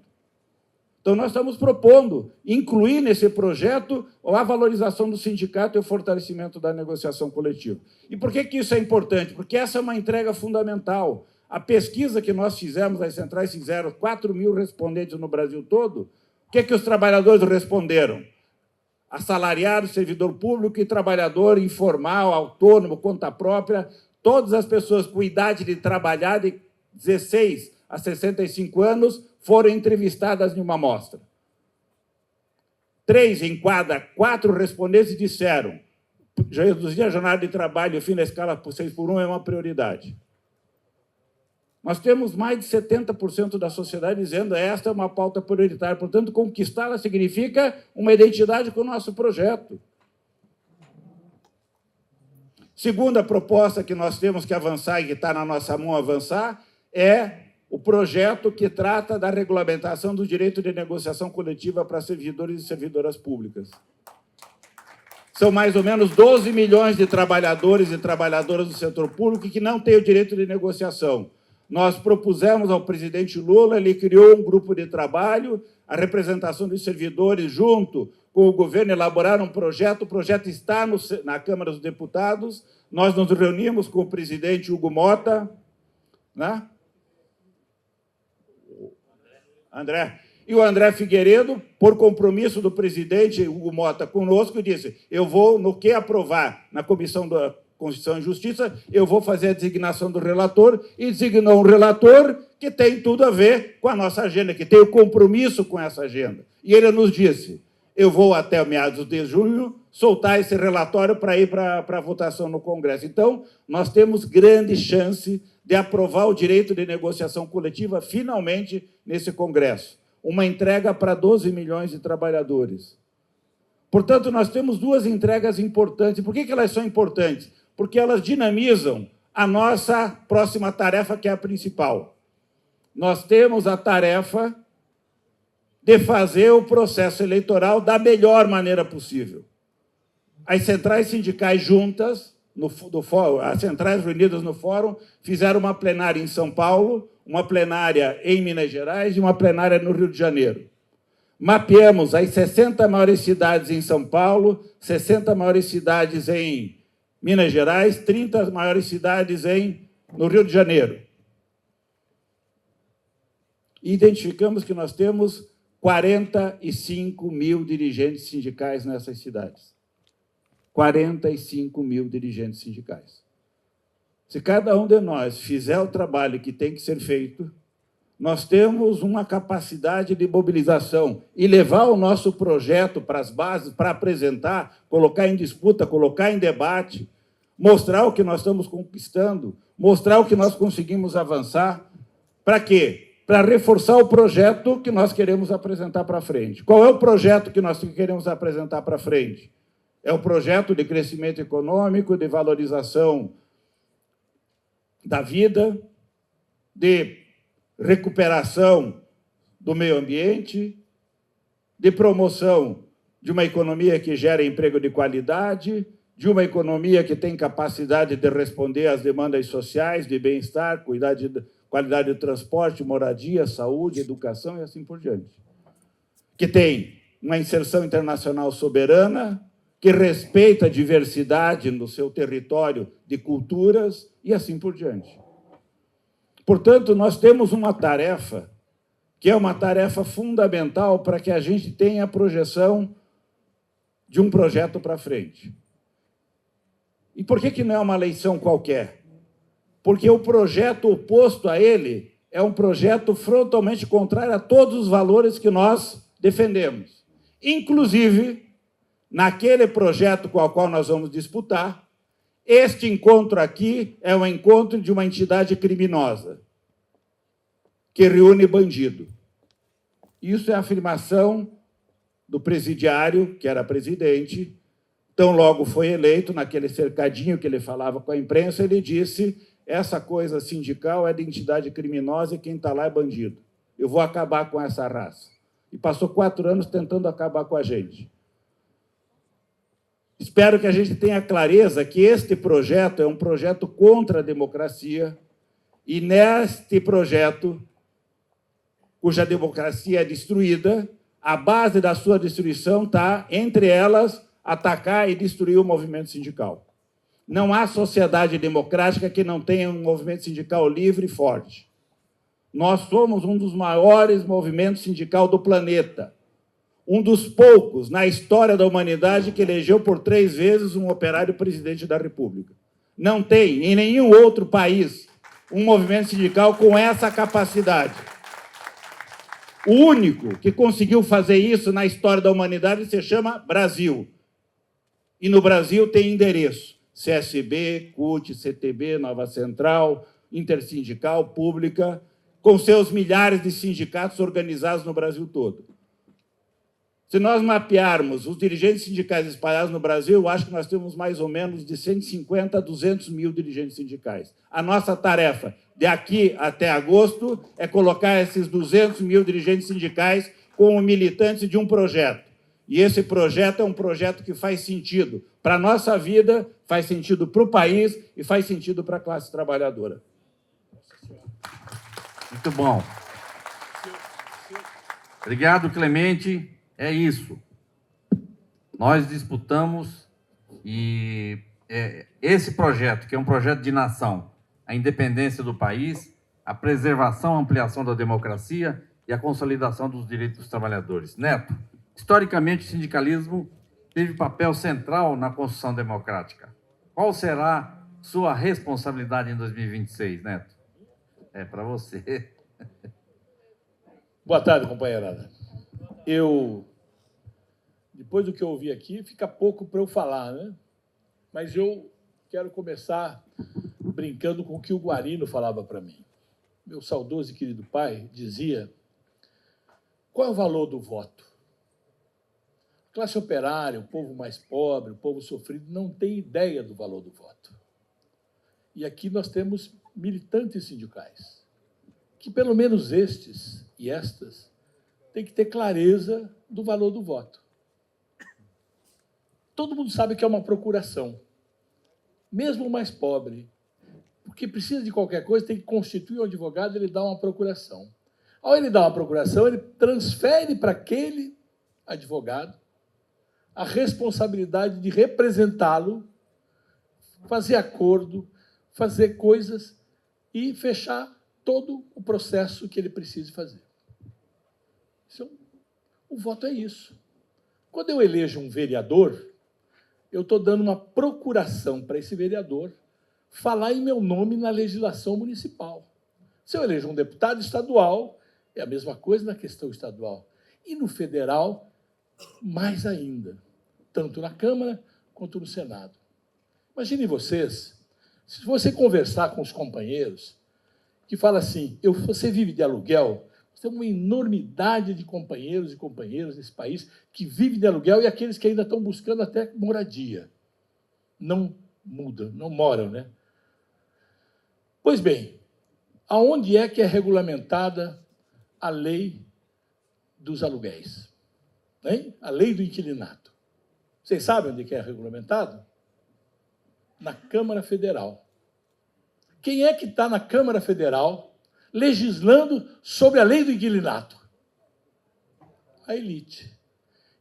Então, nós estamos propondo incluir nesse projeto a valorização do sindicato e o fortalecimento da negociação coletiva. E por que isso é importante? Porque essa é uma entrega fundamental. A pesquisa que nós fizemos, as centrais fizeram 4.000 respondentes no Brasil todo, o que os trabalhadores responderam? Assalariado, servidor público e trabalhador informal, autônomo, conta própria, todas as pessoas com idade de trabalhar de 16 a 65 anos foram entrevistadas em uma amostra. 3 em cada 4 respondentes disseram que reduzir a jornada de trabalho e o fim da escala por 6x1 é uma prioridade. Nós temos mais de 70% da sociedade dizendo que esta é uma pauta prioritária, portanto, conquistá-la significa uma identidade com o nosso projeto. Segunda proposta que nós temos que avançar e que está na nossa mão avançar é o projeto que trata da regulamentação do direito de negociação coletiva para servidores e servidoras públicas. São mais ou menos 12 milhões de trabalhadores e trabalhadoras do setor público que não têm o direito de negociação. Nós propusemos ao presidente Lula, ele criou um grupo de trabalho, a representação dos servidores, junto com o governo, elaboraram um projeto. O projeto está na Câmara dos Deputados. Nós nos reunimos com o presidente Hugo Mota, né? André. E o André Figueiredo, por compromisso do presidente Hugo Mota conosco, disse: eu vou, no que aprovar na Comissão da Constituição e Justiça, eu vou fazer a designação do relator, e designou um relator que tem tudo a ver com a nossa agenda, que tem o compromisso com essa agenda. E ele nos disse: eu vou até meados de junho soltar esse relatório para ir para a votação no Congresso. Então, nós temos grande chance de aprovar o direito de negociação coletiva finalmente nesse Congresso. Uma entrega para 12 milhões de trabalhadores. Portanto, nós temos duas entregas importantes. Por que elas são importantes? Porque elas dinamizam a nossa próxima tarefa, que é a principal. Nós temos a tarefa de fazer o processo eleitoral da melhor maneira possível. As centrais sindicais juntas, as centrais reunidas no fórum, fizeram uma plenária em São Paulo, uma plenária em Minas Gerais e uma plenária no Rio de Janeiro. Mapeamos as 60 maiores cidades em São Paulo, 60 maiores cidades em Minas Gerais, 30 maiores cidades no Rio de Janeiro. E identificamos que nós temos 45 mil dirigentes sindicais nessas cidades. 45 mil dirigentes sindicais. Se cada um de nós fizer o trabalho que tem que ser feito, nós temos uma capacidade de mobilização e levar o nosso projeto para as bases, para apresentar, colocar em disputa, colocar em debate, mostrar o que nós estamos conquistando, mostrar o que nós conseguimos avançar. Para quê? Para reforçar o projeto que nós queremos apresentar para frente. Qual é o projeto que nós queremos apresentar para frente? É o projeto de crescimento econômico, de valorização da vida, de recuperação do meio ambiente, de promoção de uma economia que gera emprego de qualidade, de uma economia que tem capacidade de responder às demandas sociais, de bem-estar, qualidade de transporte, moradia, saúde, educação e assim por diante. Que tem uma inserção internacional soberana, que respeita a diversidade no seu território de culturas e assim por diante. Portanto, nós temos uma tarefa que é uma tarefa fundamental para que a gente tenha a projeção de um projeto para frente. E por que não é uma eleição qualquer? Porque o projeto oposto a ele é um projeto frontalmente contrário a todos os valores que nós defendemos. Inclusive, naquele projeto com o qual nós vamos disputar, este encontro aqui é um encontro de uma entidade criminosa, que reúne bandido. Isso é a afirmação do presidiário, que era presidente, tão logo foi eleito, naquele cercadinho que ele falava com a imprensa, ele disse: essa coisa sindical é de entidade criminosa e quem está lá é bandido. Eu vou acabar com essa raça. E passou 4 anos tentando acabar com a gente. Espero que a gente tenha clareza que este projeto é um projeto contra a democracia e, neste projeto, cuja democracia é destruída, a base da sua destruição está, entre elas, atacar e destruir o movimento sindical. Não há sociedade democrática que não tenha um movimento sindical livre e forte. Nós somos um dos maiores movimentos sindicais do planeta. Um dos poucos na história da humanidade que elegeu por 3 vezes um operário presidente da República. Não tem em nenhum outro país um movimento sindical com essa capacidade. O único que conseguiu fazer isso na história da humanidade se chama Brasil. E no Brasil tem endereço: CSB, CUT, CTB, Nova Central, Intersindical, Pública, com seus milhares de sindicatos organizados no Brasil todo. Se nós mapearmos os dirigentes sindicais espalhados no Brasil, eu acho que nós temos mais ou menos de 150 a 200 mil dirigentes sindicais. A nossa tarefa, de aqui até agosto, é colocar esses 200 mil dirigentes sindicais como militantes de um projeto. E esse projeto é um projeto que faz sentido para a nossa vida, faz sentido para o país e faz sentido para a classe trabalhadora. Muito bom. Obrigado, Clemente. É isso. Nós disputamos e esse projeto, que é um projeto de nação, a independência do país, a preservação, a ampliação da democracia e a consolidação dos direitos dos trabalhadores. Neto, historicamente, o sindicalismo teve papel central na construção democrática. Qual será sua responsabilidade em 2026, Neto? É para você. Boa tarde, companheirada. Depois do que eu ouvi aqui, fica pouco para eu falar, né? Mas eu quero começar brincando com o que o Guarino falava para mim. Meu saudoso e querido pai dizia: qual é o valor do voto? A classe operária, o povo mais pobre, o povo sofrido, não tem ideia do valor do voto. E aqui nós temos militantes sindicais, que pelo menos estes e estas têm que ter clareza do valor do voto. Todo mundo sabe que é uma procuração, mesmo o mais pobre, porque precisa de qualquer coisa, tem que constituir um advogado, ele dá uma procuração. Ao ele dar uma procuração, ele transfere para aquele advogado a responsabilidade de representá-lo, fazer acordo, fazer coisas e fechar todo o processo que ele precise fazer. O voto é isso. Quando eu elejo um vereador, eu estou dando uma procuração para esse vereador falar em meu nome na legislação municipal. Se eu elejo um deputado estadual, é a mesma coisa na questão estadual. E no federal, mais ainda, tanto na Câmara quanto no Senado. Imaginem vocês, se você conversar com os companheiros, que fala assim, você vive de aluguel, tem uma enormidade de companheiros e companheiras nesse país que vivem de aluguel e aqueles que ainda estão buscando até moradia. Não mudam, não moram, né? Pois bem, aonde é que é regulamentada a lei dos aluguéis? Hein? A lei do inquilinato. Vocês sabem onde é regulamentado? Na Câmara Federal. Quem é que está na Câmara Federal legislando sobre a lei do inquilinato? A elite.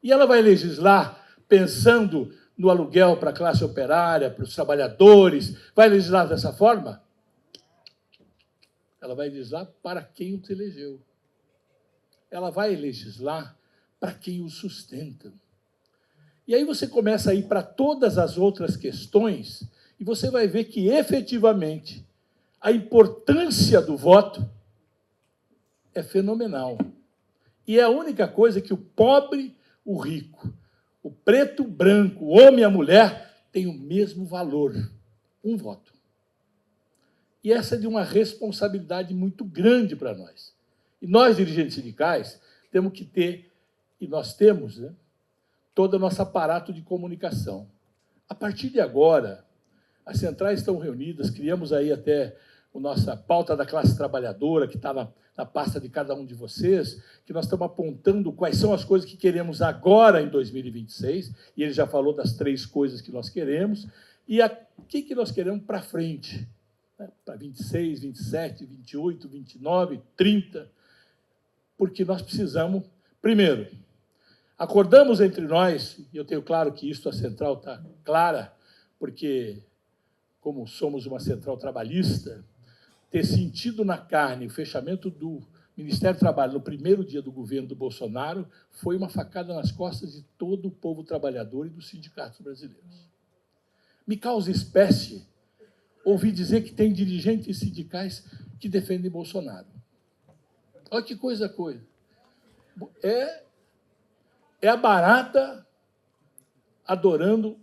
E ela vai legislar pensando no aluguel para a classe operária, para os trabalhadores, vai legislar dessa forma? Ela vai legislar para quem os elegeu. Ela vai legislar para quem os sustenta. E aí você começa a ir para todas as outras questões e você vai ver que, efetivamente, a importância do voto é fenomenal. E é a única coisa que o pobre, o rico, o preto, o branco, o homem e a mulher têm o mesmo valor, um voto. E essa é de uma responsabilidade muito grande para nós. E nós, dirigentes sindicais, temos que ter, e nós temos, né, todo o nosso aparato de comunicação. A partir de agora, as centrais estão reunidas, criamos aí até a nossa pauta da classe trabalhadora, que está na pasta de cada um de vocês, que nós estamos apontando quais são as coisas que queremos agora em 2026, e ele já falou das 3 coisas que nós queremos, e o que nós queremos para frente, né? Para 26, 27, 28, 29, 30, porque nós precisamos, primeiro, acordamos entre nós, e eu tenho claro que isso a central está clara, porque, como somos uma central trabalhista, ter sentido na carne o fechamento do Ministério do Trabalho no primeiro dia do governo do Bolsonaro foi uma facada nas costas de todo o povo trabalhador e dos sindicatos brasileiros. Me causa espécie ouvir dizer que tem dirigentes sindicais que defendem Bolsonaro. Olha que coisa. É a barata adorando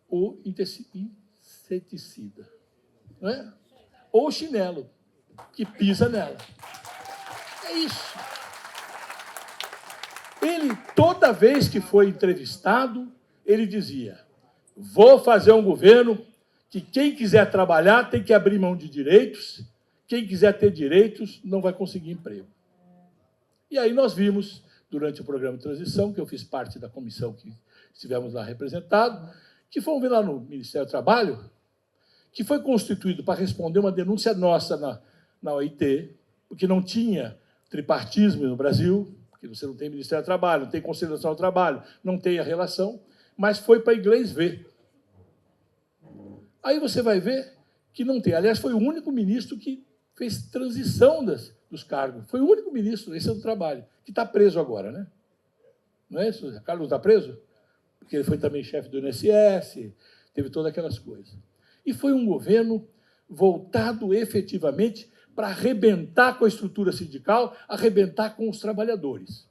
o inseticida, não é? Ou o chinelo, que pisa nela. É isso. Ele, toda vez que foi entrevistado, ele dizia: vou fazer um governo que quem quiser trabalhar tem que abrir mão de direitos, quem quiser ter direitos não vai conseguir emprego. E aí nós vimos, durante o programa de transição, que eu fiz parte da comissão que estivemos lá representado, que fomos ver lá no Ministério do Trabalho, que foi constituído para responder uma denúncia nossa na OIT, porque não tinha tripartismo no Brasil, porque você não tem Ministério do Trabalho, não tem Conselho Nacional do Trabalho, não tem a relação, mas foi para inglês ver. Aí você vai ver que não tem. Aliás, foi o único ministro que fez transição dos cargos. Foi o único ministro, esse é do Trabalho, que está preso agora, né? Não é isso? Carlos está preso? Porque ele foi também chefe do INSS, teve todas aquelas coisas. E foi um governo voltado efetivamente para arrebentar com a estrutura sindical, arrebentar com os trabalhadores.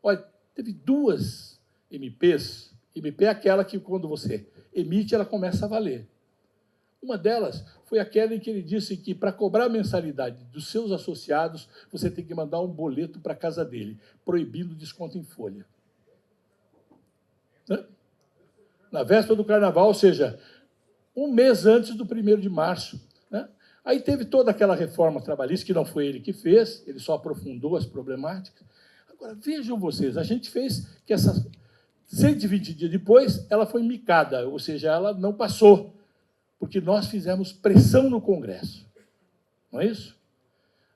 Olha, teve 2 MPs. MP é aquela que, quando você emite, ela começa a valer. Uma delas foi aquela em que ele disse que, para cobrar a mensalidade dos seus associados, você tem que mandar um boleto para a casa dele, proibindo desconto em folha. Né? Na véspera do Carnaval, ou seja, um mês antes do 1º de março. Né? Aí teve toda aquela reforma trabalhista, que não foi ele que fez, ele só aprofundou as problemáticas. Agora, vejam vocês, a gente fez que essas 120 dias depois, ela foi micada, ou seja, ela não passou, porque nós fizemos pressão no Congresso. Não é isso?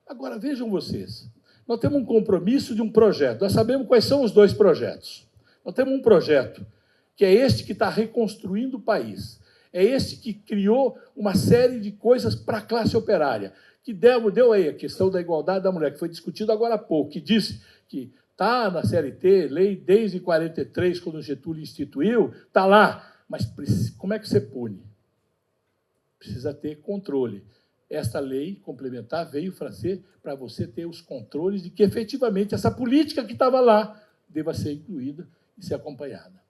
Agora, vejam vocês, nós temos um compromisso de um projeto, nós sabemos quais são os 2 projetos. Nós temos um projeto, que é este que está reconstruindo o país, é este que criou uma série de coisas para a classe operária, que deu aí a questão da igualdade da mulher, que foi discutido agora há pouco, que disse que está na CLT, lei desde 43, quando o Getúlio instituiu, está lá, mas como é que você pune? Precisa ter controle. Esta lei complementar veio para você ter os controles de que, efetivamente, essa política que estava lá deva ser incluída e ser acompanhada.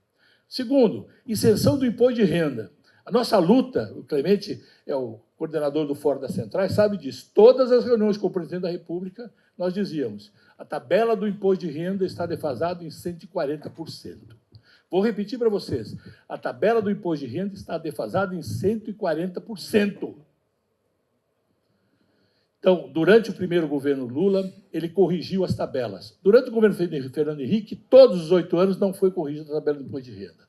Segundo, isenção do imposto de renda. A nossa luta, o Clemente é o coordenador do Fórum das Centrais, sabe disso. Todas as reuniões com o presidente da República, nós dizíamos, a tabela do imposto de renda está defasada em 140%. Vou repetir para vocês, a tabela do imposto de renda está defasada em 140%. Então, durante o primeiro governo Lula, ele corrigiu as tabelas. Durante o governo Fernando Henrique, todos os 8 anos não foi corrigida a tabela do imposto de renda.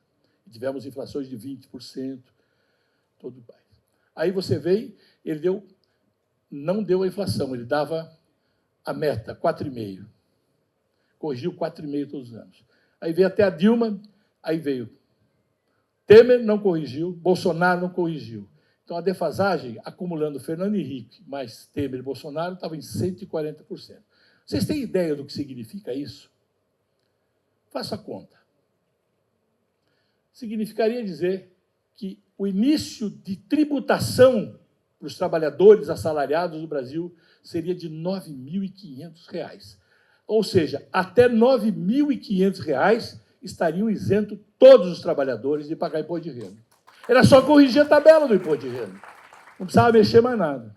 Tivemos inflações de 20%, todo o país. Aí você veio, ele não deu a inflação, ele dava a meta, 4,5%. Corrigiu 4,5% todos os anos. Aí veio até a Dilma, aí veio Temer, não corrigiu, Bolsonaro não corrigiu. Então, a defasagem, acumulando Fernando Henrique mais Temer e Bolsonaro, estava em 140%. Vocês têm ideia do que significa isso? Faça a conta. Significaria dizer que o início de tributação para os trabalhadores assalariados do Brasil seria de R$ 9.500. Ou seja, até R$ 9.500 estariam isentos todos os trabalhadores de pagar imposto de renda. Era só corrigir a tabela do imposto de renda. Não precisava mexer mais nada.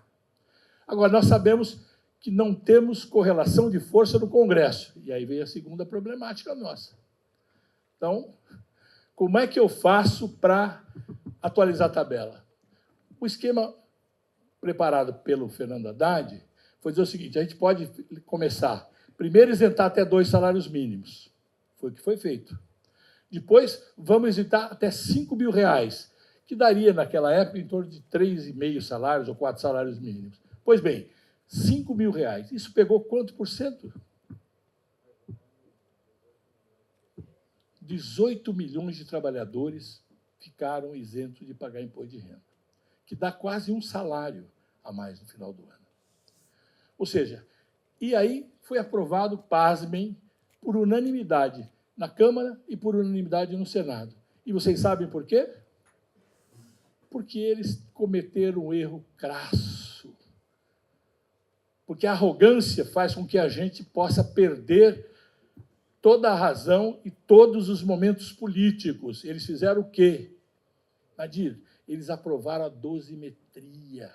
Agora, nós sabemos que não temos correlação de força no Congresso. E aí vem a segunda problemática nossa. Então, como é que eu faço para atualizar a tabela? O esquema preparado pelo Fernando Haddad foi dizer o seguinte, a gente pode começar, primeiro, isentar até 2 salários mínimos. Foi o que foi feito. Depois, vamos isentar até R$ 5.000, que daria, naquela época, em torno de 3,5 salários ou 4 salários mínimos. Pois bem, R$ 5.000. Isso pegou quanto por cento? 18 milhões de trabalhadores ficaram isentos de pagar imposto de renda, que dá quase um salário a mais no final do ano. Ou seja, e aí foi aprovado, pasmem, por unanimidade na Câmara e por unanimidade no Senado. E vocês sabem por quê? Porque eles cometeram um erro crasso. Porque a arrogância faz com que a gente possa perder toda a razão e todos os momentos políticos. Eles fizeram o quê? Nadir, eles aprovaram a dosimetria.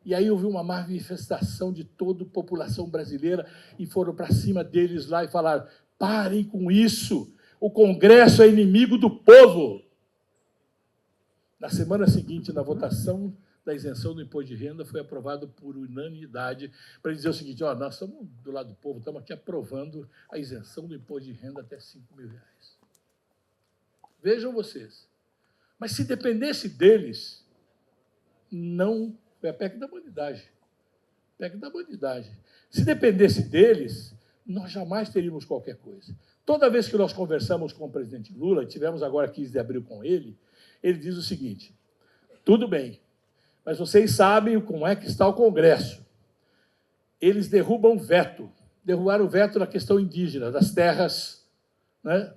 E aí houve uma manifestação de toda a população brasileira e foram para cima deles lá e falaram, parem com isso, o Congresso é inimigo do povo. Na semana seguinte, na votação da isenção do imposto de renda, foi aprovado por unanimidade para dizer o seguinte, ó, nós estamos do lado do povo, estamos aqui aprovando a isenção do imposto de renda até R$ 5.000. Vejam vocês. Mas se dependesse deles, não... Foi a PEC da bandidagem. PEC da bandidagem. Se dependesse deles, nós jamais teríamos qualquer coisa. Toda vez que nós conversamos com o presidente Lula, e tivemos agora 15 de abril com ele diz o seguinte: tudo bem, mas vocês sabem como é que está o Congresso. Eles derrubaram o veto na questão indígena, das terras, né,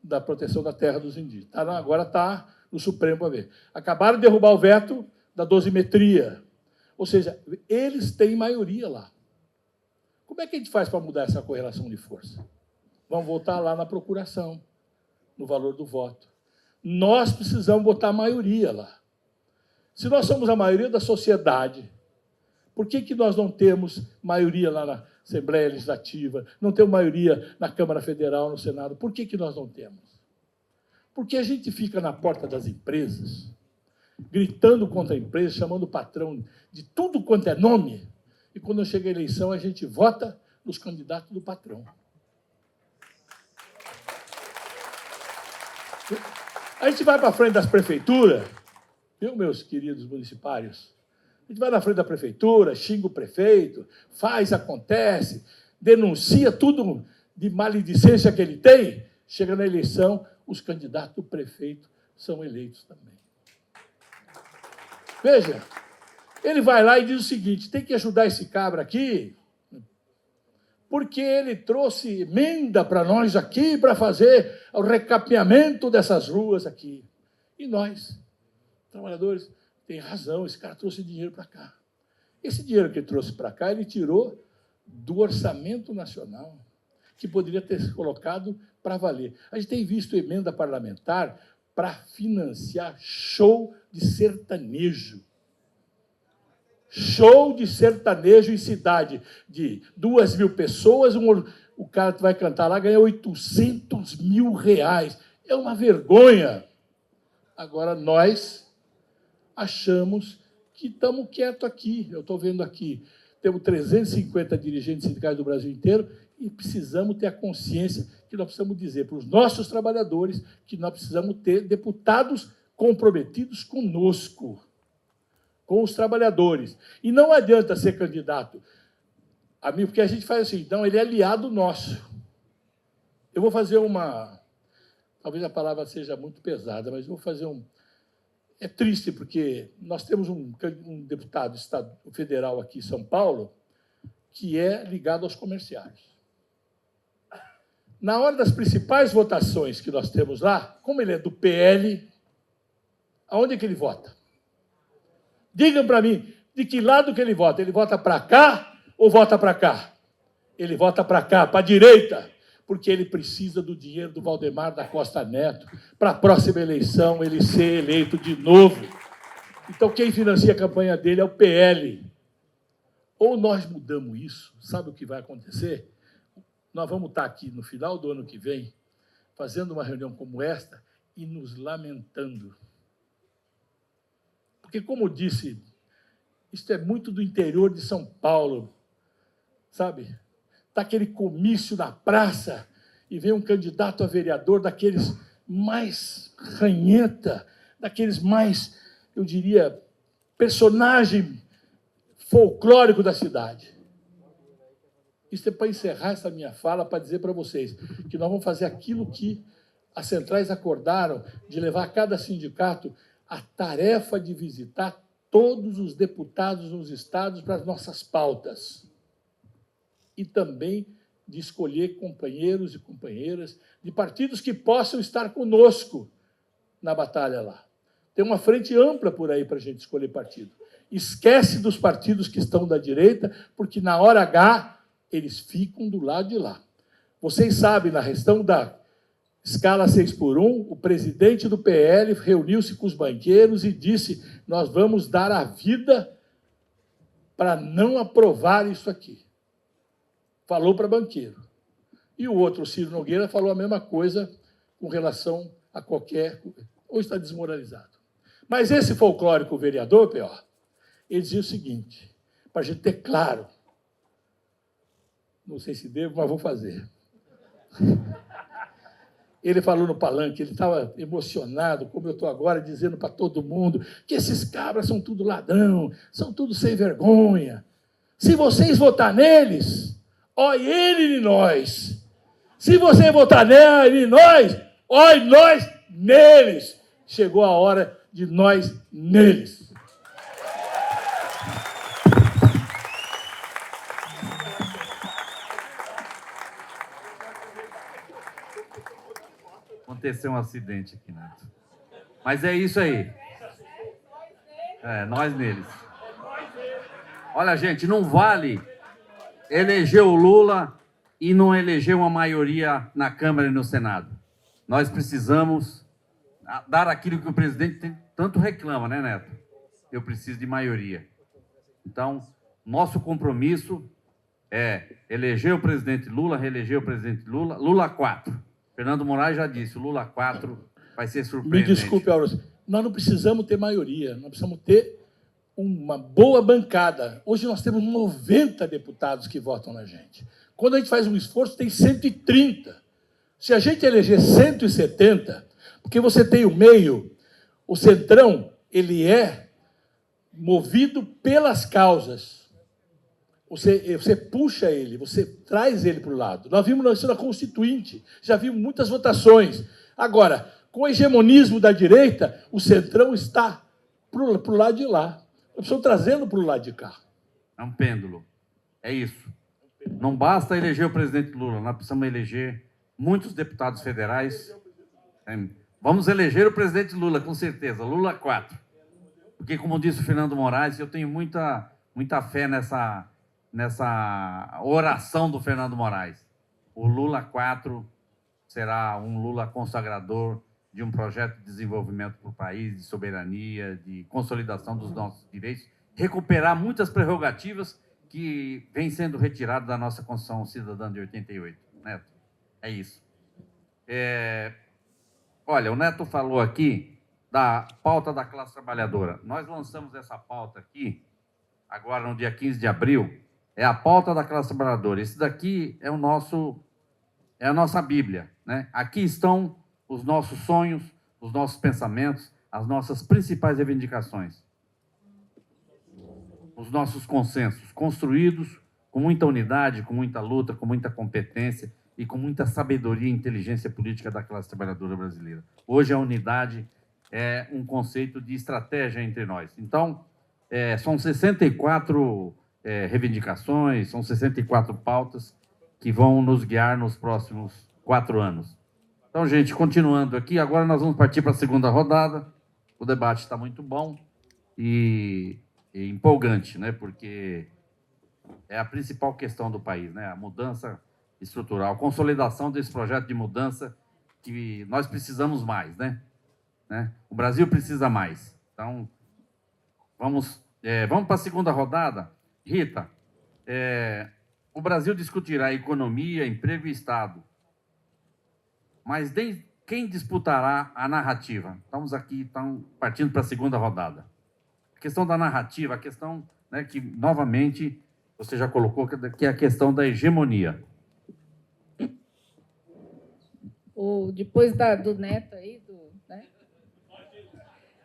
da proteção da terra dos indígenas. Agora está no Supremo para ver. Acabaram de derrubar o veto da dosimetria. Ou seja, eles têm maioria lá. Como é que a gente faz para mudar essa correlação de força? Vamos voltar lá na procuração, no valor do voto. Nós precisamos botar a maioria lá. Se nós somos a maioria da sociedade, por que nós não temos maioria lá na Assembleia Legislativa, não temos maioria na Câmara Federal, no Senado? Por que nós não temos? Porque a gente fica na porta das empresas, gritando contra a empresa, chamando o patrão de tudo quanto é nome, e quando chega a eleição, a gente vota nos candidatos do patrão. A gente vai para frente das prefeituras, viu, meus queridos municipários? A gente vai na frente da prefeitura, xinga o prefeito, faz, acontece, denuncia tudo de maledicência que ele tem, chega na eleição, os candidatos do prefeito são eleitos também. Veja, ele vai lá e diz o seguinte: tem que ajudar esse cabra aqui, porque ele trouxe emenda para nós aqui para fazer o recapeamento dessas ruas aqui. E nós, trabalhadores, tem razão, esse cara trouxe dinheiro para cá. Esse dinheiro que ele trouxe para cá, ele tirou do orçamento nacional, que poderia ter sido colocado para valer. A gente tem visto emenda parlamentar para financiar show de sertanejo. Show de sertanejo em cidade de 2.000 pessoas, o cara que vai cantar lá ganha R$800 mil. É uma vergonha. Agora, nós achamos que estamos quietos aqui. Eu estou vendo aqui, temos 350 dirigentes sindicais do Brasil inteiro e precisamos ter a consciência que nós precisamos dizer para os nossos trabalhadores que nós precisamos ter deputados comprometidos conosco, com os trabalhadores. E não adianta ser candidato a mim, porque a gente faz assim, então ele é aliado nosso. Eu vou fazer uma... Talvez a palavra seja muito pesada, mas eu vou fazer um... É triste, porque nós temos um deputado federal aqui em São Paulo que é ligado aos comerciários. Na hora das principais votações que nós temos lá, como ele é do PL, aonde é que ele vota? Digam para mim, de que lado que ele vota? Ele vota para cá ou vota para cá? Ele vota para cá, para a direita, porque ele precisa do dinheiro do Valdemar da Costa Neto para a próxima eleição ele ser eleito de novo. Então, quem financia a campanha dele é o PL. Ou nós mudamos isso, sabe o que vai acontecer? Nós vamos estar aqui no final do ano que vem, fazendo uma reunião como esta e nos lamentando. Porque, como disse, isso é muito do interior de São Paulo, sabe? Está aquele comício na praça e vem um candidato a vereador daqueles mais ranheta, daqueles mais, eu diria, personagem folclórico da cidade. Isso é para encerrar essa minha fala, para dizer para vocês que nós vamos fazer aquilo que as centrais acordaram, de levar a cada sindicato a tarefa de visitar todos os deputados nos estados para as nossas pautas. E também de escolher companheiros e companheiras de partidos que possam estar conosco na batalha lá. Tem uma frente ampla por aí para a gente escolher partido. Esquece dos partidos que estão da direita, porque na hora H eles ficam do lado de lá. Vocês sabem, na questão da escala 6x1, o presidente do PL reuniu-se com os banqueiros e disse: nós vamos dar a vida para não aprovar isso aqui. Falou para banqueiro. E o outro, o Ciro Nogueira, falou a mesma coisa com relação a qualquer... Ou está desmoralizado. Mas esse folclórico vereador, P.O., ele dizia o seguinte, para a gente ter claro, não sei se devo, mas vou fazer. Ele falou no palanque, ele estava emocionado, como eu estou agora, dizendo para todo mundo que esses cabras são tudo ladrão, são tudo sem vergonha. Se vocês votar neles, ó ele em nós. Se você votar nele em nós, ó nós neles. Chegou a hora de nós neles. Aconteceu um acidente aqui, Neto. Mas é isso aí. Nós neles. Olha, gente, não vale eleger o Lula e não eleger uma maioria na Câmara e no Senado. Nós precisamos dar aquilo que o presidente tanto reclama, né, Neto? Eu preciso de maioria. Então, nosso compromisso é eleger o presidente Lula, reeleger o presidente Lula, Lula 4. Fernando Moraes já disse, o Lula 4 vai ser surpreendente. Me desculpe, Aurélio, nós não precisamos ter maioria, nós precisamos ter uma boa bancada. Hoje nós temos 90 deputados que votam na gente. Quando a gente faz um esforço, tem 130. Se a gente eleger 170, porque você tem o meio, o centrão, ele é movido pelas causas. Você puxa ele, você traz ele para o lado. Nós vimos isso na Constituinte, já vimos muitas votações. Agora, com o hegemonismo da direita, o centrão está para o lado de lá. Nós precisamos trazê-lo para o lado de cá. É um pêndulo. É isso. Não basta eleger o presidente Lula, nós precisamos eleger muitos deputados federais. Vamos eleger o presidente Lula, com certeza. Lula 4. Porque, como disse o Fernando Moraes, eu tenho muita fé nessa oração do Fernando Moraes. O Lula 4 será um Lula consagrador de um projeto de desenvolvimento para o país, de soberania, de consolidação dos nossos direitos, recuperar muitas prerrogativas que vêm sendo retiradas da nossa Constituição Cidadã de 88. Neto, é isso. Olha, o Neto falou aqui da pauta da classe trabalhadora. Nós lançamos essa pauta aqui, agora no dia 15 de abril, é a pauta da classe trabalhadora. Esse daqui é a nossa Bíblia, né? Aqui estão os nossos sonhos, os nossos pensamentos, as nossas principais reivindicações. Os nossos consensos, construídos com muita unidade, com muita luta, com muita competência e com muita sabedoria e inteligência política da classe trabalhadora brasileira. Hoje a unidade é um conceito de estratégia entre nós. Então, são 64 reivindicações, são 64 pautas que vão nos guiar nos próximos 4 anos. Então, gente, continuando aqui, agora nós vamos partir para a segunda rodada. O debate está muito bom e empolgante, né? Porque é a principal questão do país, né? A mudança estrutural, a consolidação desse projeto de mudança que nós precisamos mais, né? O Brasil precisa mais. Então, vamos para a segunda rodada. Rita, o Brasil discutirá economia, emprego e Estado. Mas quem disputará a narrativa? Estamos aqui partindo para a segunda rodada. A questão da narrativa, a questão, né, que, novamente, você já colocou, que é a questão da hegemonia. Depois do Neto aí, né?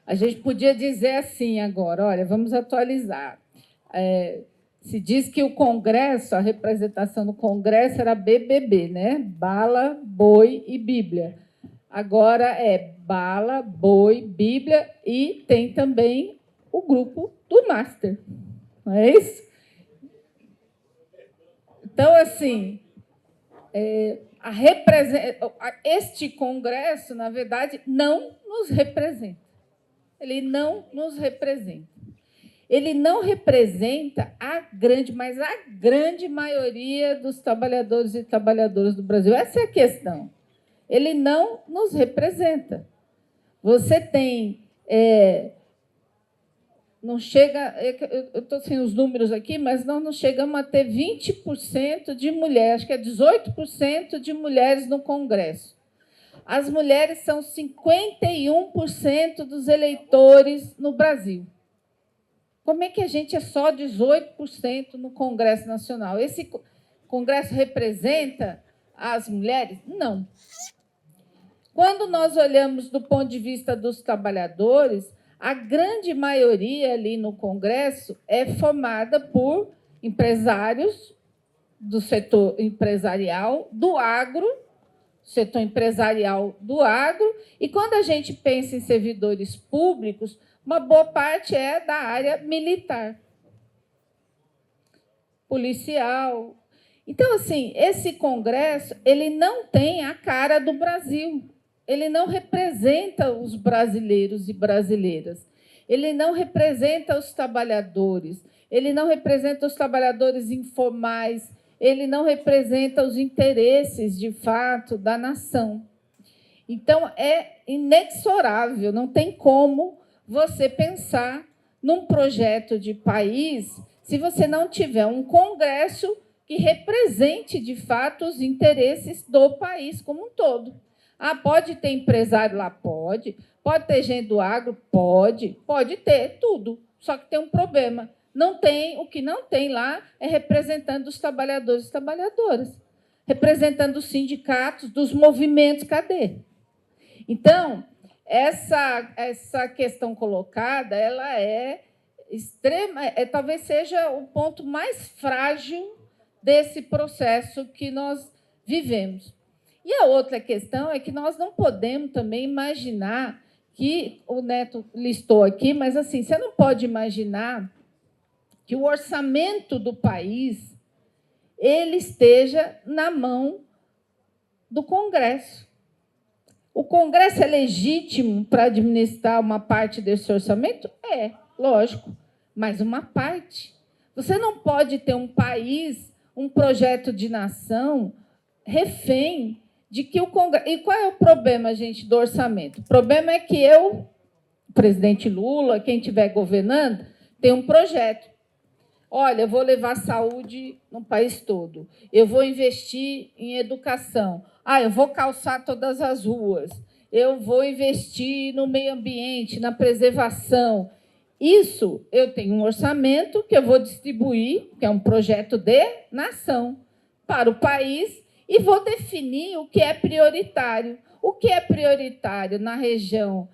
A gente podia dizer assim agora, olha, vamos atualizar. Se diz que o Congresso, a representação do Congresso era BBB, né? Bala, boi e Bíblia. Agora é bala, boi, Bíblia e tem também o grupo do Master. Não é isso? Então, assim, este Congresso, na verdade, não nos representa. Ele não nos representa. Ele não representa mas a grande maioria dos trabalhadores e trabalhadoras do Brasil. Essa é a questão. Ele não nos representa. Você tem... não chega... Eu estou sem os números aqui, mas nós não chegamos a ter 20% de mulheres, acho que é 18% de mulheres no Congresso. As mulheres são 51% dos eleitores no Brasil. Como é que a gente é só 18% no Congresso Nacional? Esse Congresso representa as mulheres? Não. Quando nós olhamos do ponto de vista dos trabalhadores, a grande maioria ali no Congresso é formada por empresários do setor empresarial, do agro, setor empresarial do agro, e quando a gente pensa em servidores públicos, uma boa parte é da área militar, policial. Então, assim, esse Congresso ele não tem a cara do Brasil, ele não representa os brasileiros e brasileiras, ele não representa os trabalhadores, ele não representa os trabalhadores informais, ele não representa os interesses, de fato, da nação. Então, é inexorável, não tem como você pensar num projeto de país se você não tiver um Congresso que represente, de fato, os interesses do país como um todo. Ah, pode ter empresário lá? Pode. Pode ter gente do agro? Pode. Pode ter tudo. Só que tem um problema. Não tem, o que não tem lá é representando os trabalhadores e trabalhadoras, representando os sindicatos, dos movimentos, cadê? Então, essa questão colocada, ela é extrema, talvez seja o ponto mais frágil desse processo que nós vivemos. E a outra questão é que nós não podemos também imaginar que o Neto listou aqui, mas assim, você não pode imaginar que o orçamento do país ele esteja na mão do Congresso. O Congresso é legítimo para administrar uma parte desse orçamento? É, lógico, mas uma parte. Você não pode ter um país, um projeto de nação refém de que o Congresso... E qual é o problema, gente, do orçamento? O problema é que o presidente Lula, quem estiver governando, tem um projeto. Olha, eu vou levar saúde no país todo. Eu vou investir em educação. Ah, eu vou calçar todas as ruas. Eu vou investir no meio ambiente, na preservação. Isso, eu tenho um orçamento que eu vou distribuir, que é um projeto de nação, para o país, e vou definir o que é prioritário. O que é prioritário na região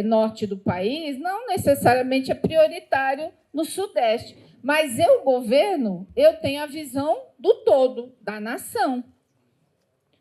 norte do país não necessariamente é prioritário no sudeste. Mas eu, governo, eu tenho a visão do todo, da nação.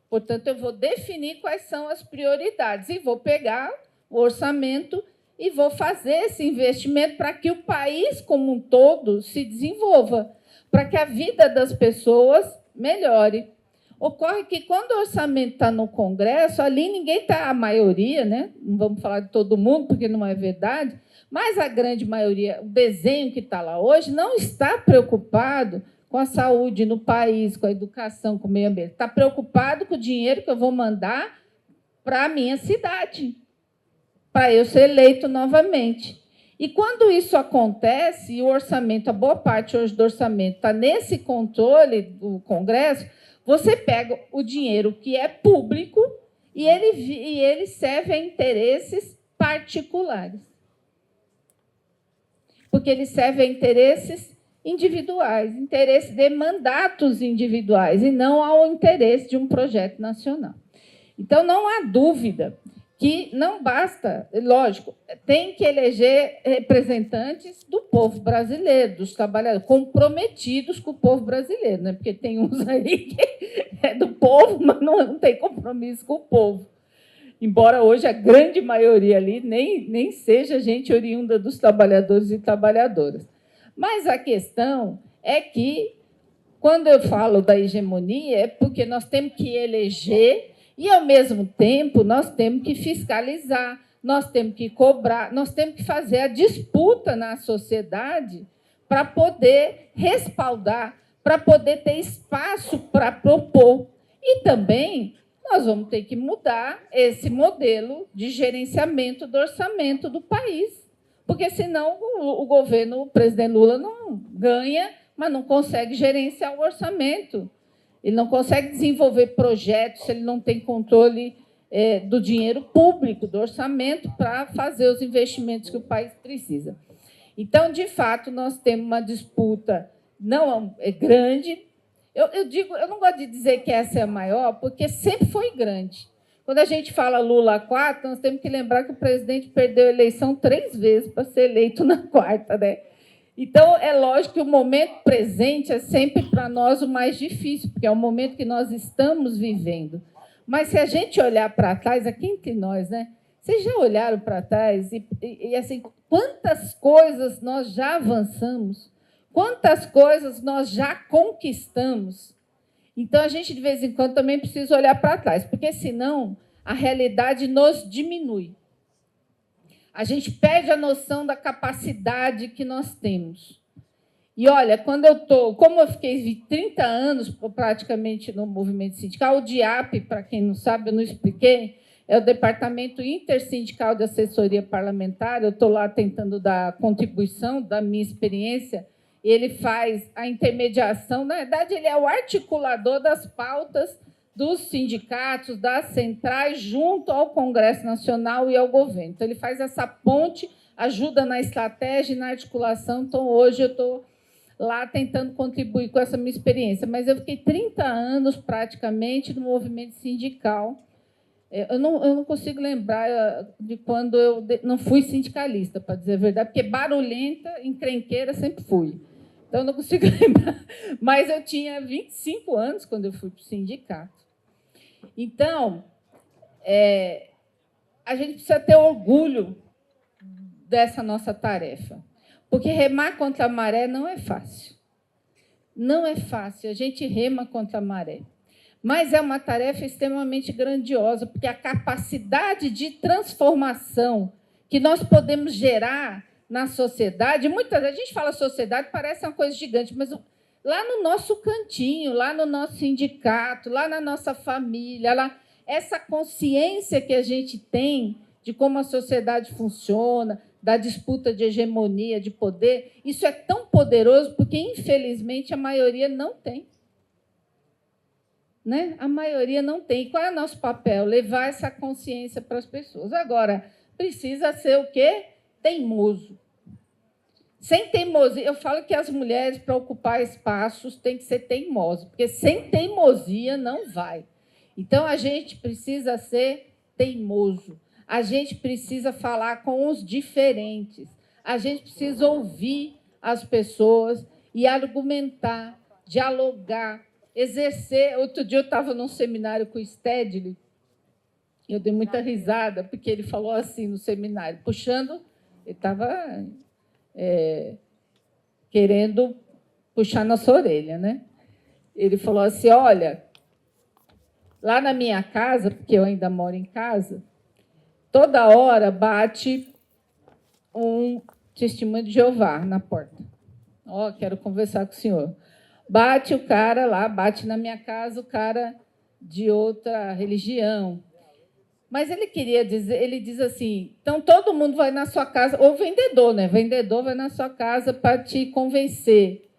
Portanto, eu vou definir quais são as prioridades e vou pegar o orçamento e vou fazer esse investimento para que o país como um todo se desenvolva, para que a vida das pessoas melhore. Ocorre que, quando o orçamento está no Congresso, ali ninguém está, a maioria, né? Não vamos falar de todo mundo, porque não é verdade, mas a grande maioria, o desenho que está lá hoje, não está preocupado com a saúde no país, com a educação, com o meio ambiente. Está preocupado com o dinheiro que eu vou mandar para a minha cidade, para eu ser eleito novamente. E quando isso acontece, e o orçamento, a boa parte hoje do orçamento está nesse controle do Congresso, você pega o dinheiro que é público e ele serve a interesses particulares. Porque ele serve a interesses individuais, interesse de mandatos individuais, e não ao interesse de um projeto nacional. Então, não há dúvida que não basta, lógico, tem que eleger representantes do povo brasileiro, dos trabalhadores, comprometidos com o povo brasileiro, né? Porque tem uns aí que é do povo, mas não tem compromisso com o povo. Embora hoje a grande maioria ali nem seja gente oriunda dos trabalhadores e trabalhadoras. Mas a questão é que, quando eu falo da hegemonia, é porque nós temos que eleger e, ao mesmo tempo, nós temos que fiscalizar, nós temos que cobrar, nós temos que fazer a disputa na sociedade para poder respaldar, para poder ter espaço para propor. E também nós vamos ter que mudar esse modelo de gerenciamento do orçamento do país, porque, senão, o governo, o presidente Lula, não ganha, mas não consegue gerenciar o orçamento. Ele não consegue desenvolver projetos se ele não tem controle do dinheiro público, do orçamento, para fazer os investimentos que o país precisa. Então, de fato, nós temos uma disputa não grande. Eu não gosto de dizer que essa é a maior, porque sempre foi grande. Quando a gente fala Lula 4, nós temos que lembrar que o presidente perdeu a eleição 3 vezes para ser eleito na 4ª, né? Então, é lógico que o momento presente é sempre para nós o mais difícil, porque é o momento que nós estamos vivendo. Mas se a gente olhar para trás, aqui entre nós, né? Vocês já olharam para trás e assim, quantas coisas nós já avançamos, quantas coisas nós já conquistamos. Então, a gente, de vez em quando, também precisa olhar para trás, porque, senão, a realidade nos diminui. A gente perde a noção da capacidade que nós temos. E, olha, como eu fiquei 30 anos praticamente no movimento sindical, o DIAP, para quem não sabe, eu não expliquei, é o Departamento Intersindical de Assessoria Parlamentar. Eu estou lá tentando dar contribuição da minha experiência. Ele faz a intermediação, na verdade, ele é o articulador das pautas dos sindicatos, das centrais, junto ao Congresso Nacional e ao governo. Então, ele faz essa ponte, ajuda na estratégia e na articulação. Então, hoje, eu estou lá tentando contribuir com essa minha experiência. Mas eu fiquei 30 anos, praticamente, no movimento sindical. Eu não consigo lembrar de quando eu não fui sindicalista, para dizer a verdade, porque barulhenta, encrenqueira, sempre fui. Então, eu não consigo lembrar. Mas eu tinha 25 anos quando eu fui para o sindicato. Então, a gente precisa ter orgulho dessa nossa tarefa, porque remar contra a maré não é fácil. Não é fácil, a gente rema contra a maré. Mas é uma tarefa extremamente grandiosa, porque a capacidade de transformação que nós podemos gerar na sociedade, muitas vezes a gente fala sociedade, parece uma coisa gigante, mas lá no nosso cantinho, lá no nosso sindicato, lá na nossa família, lá, essa consciência que a gente tem de como a sociedade funciona, da disputa de hegemonia, de poder, isso é tão poderoso porque, infelizmente, a maioria não tem. Né? A maioria não tem. E qual é o nosso papel? Levar essa consciência para as pessoas. Agora, precisa ser o quê? Teimoso. Sem teimosia, eu falo que as mulheres, para ocupar espaços, têm que ser teimosas, porque sem teimosia não vai. Então, a gente precisa ser teimoso, a gente precisa falar com os diferentes, a gente precisa ouvir as pessoas e argumentar, dialogar, exercer. Outro dia eu estava num seminário com o Stedley, eu dei muita risada, porque ele falou assim no seminário, puxando, ele estava querendo puxar nossa orelha, né? Ele falou assim, olha, lá na minha casa, porque eu ainda moro em casa, toda hora bate um testemunho de Jeová na porta. Ó, quero conversar com o senhor. Bate o cara lá, bate na minha casa o cara de outra religião. Mas ele queria dizer, ele diz assim, então todo mundo vai na sua casa, ou vendedor, né? Vendedor vai na sua casa para te convencer.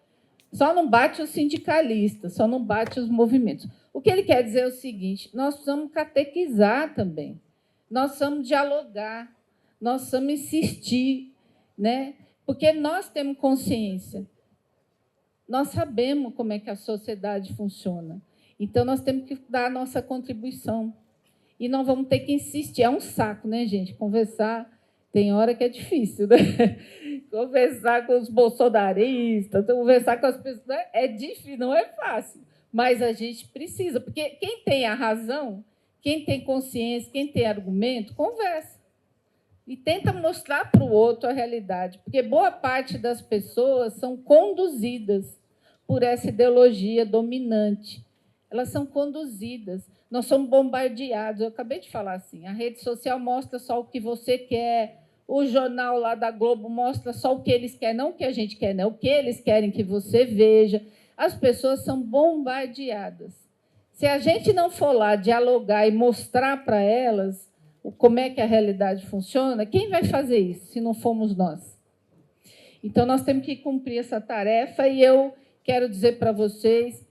Só não bate os sindicalistas, só não bate os movimentos. O que ele quer dizer é o seguinte, nós precisamos catequizar também, nós precisamos dialogar, nós precisamos insistir, né? Porque nós temos consciência, nós sabemos como é que a sociedade funciona, então nós temos que dar a nossa contribuição. E nós vamos ter que insistir. É um saco, né, gente? Conversar, tem hora que é difícil, né? Conversar com os bolsonaristas, conversar com as pessoas, né? É difícil, não é fácil. Mas a gente precisa, porque quem tem a razão, quem tem consciência, quem tem argumento, conversa. E tenta mostrar para o outro a realidade. Porque boa parte das pessoas são conduzidas por essa ideologia dominante. Elas são conduzidas. Nós somos bombardeados. Eu acabei de falar assim, a rede social mostra só o que você quer, o jornal lá da Globo mostra só o que eles querem, não o que a gente quer, não, o que eles querem que você veja. As pessoas são bombardeadas. Se a gente não for lá dialogar e mostrar para elas como é que a realidade funciona, quem vai fazer isso, se não formos nós? Então, nós temos que cumprir essa tarefa e eu quero dizer para vocês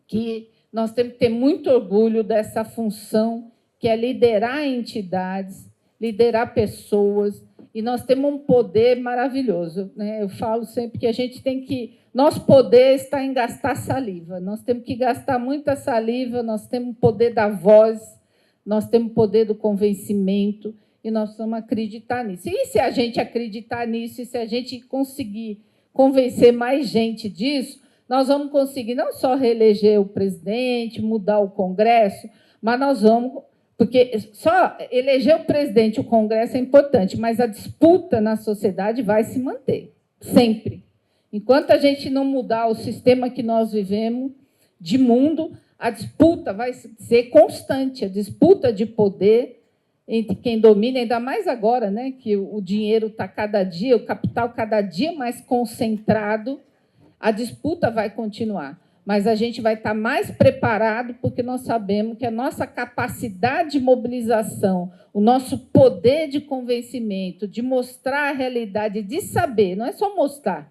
que nós temos que ter muito orgulho dessa função, que é liderar entidades, liderar pessoas, e nós temos um poder maravilhoso, né? Eu falo sempre que a gente tem que... Nosso poder está em gastar saliva, nós temos que gastar muita saliva, nós temos o poder da voz, nós temos o poder do convencimento, e nós precisamos acreditar nisso. E se a gente acreditar nisso, e se a gente conseguir convencer mais gente disso, nós vamos conseguir não só reeleger o presidente, mudar o Congresso, mas nós vamos... Porque só eleger o presidente e o Congresso é importante, mas a disputa na sociedade vai se manter, sempre. Enquanto a gente não mudar o sistema que nós vivemos de mundo, a disputa vai ser constante, a disputa de poder entre quem domina, ainda mais agora, né, que o dinheiro está cada dia, o capital cada dia mais concentrado, a disputa vai continuar. Mas a gente vai estar mais preparado, porque nós sabemos que a nossa capacidade de mobilização, o nosso poder de convencimento, de mostrar a realidade, de saber, não é só mostrar.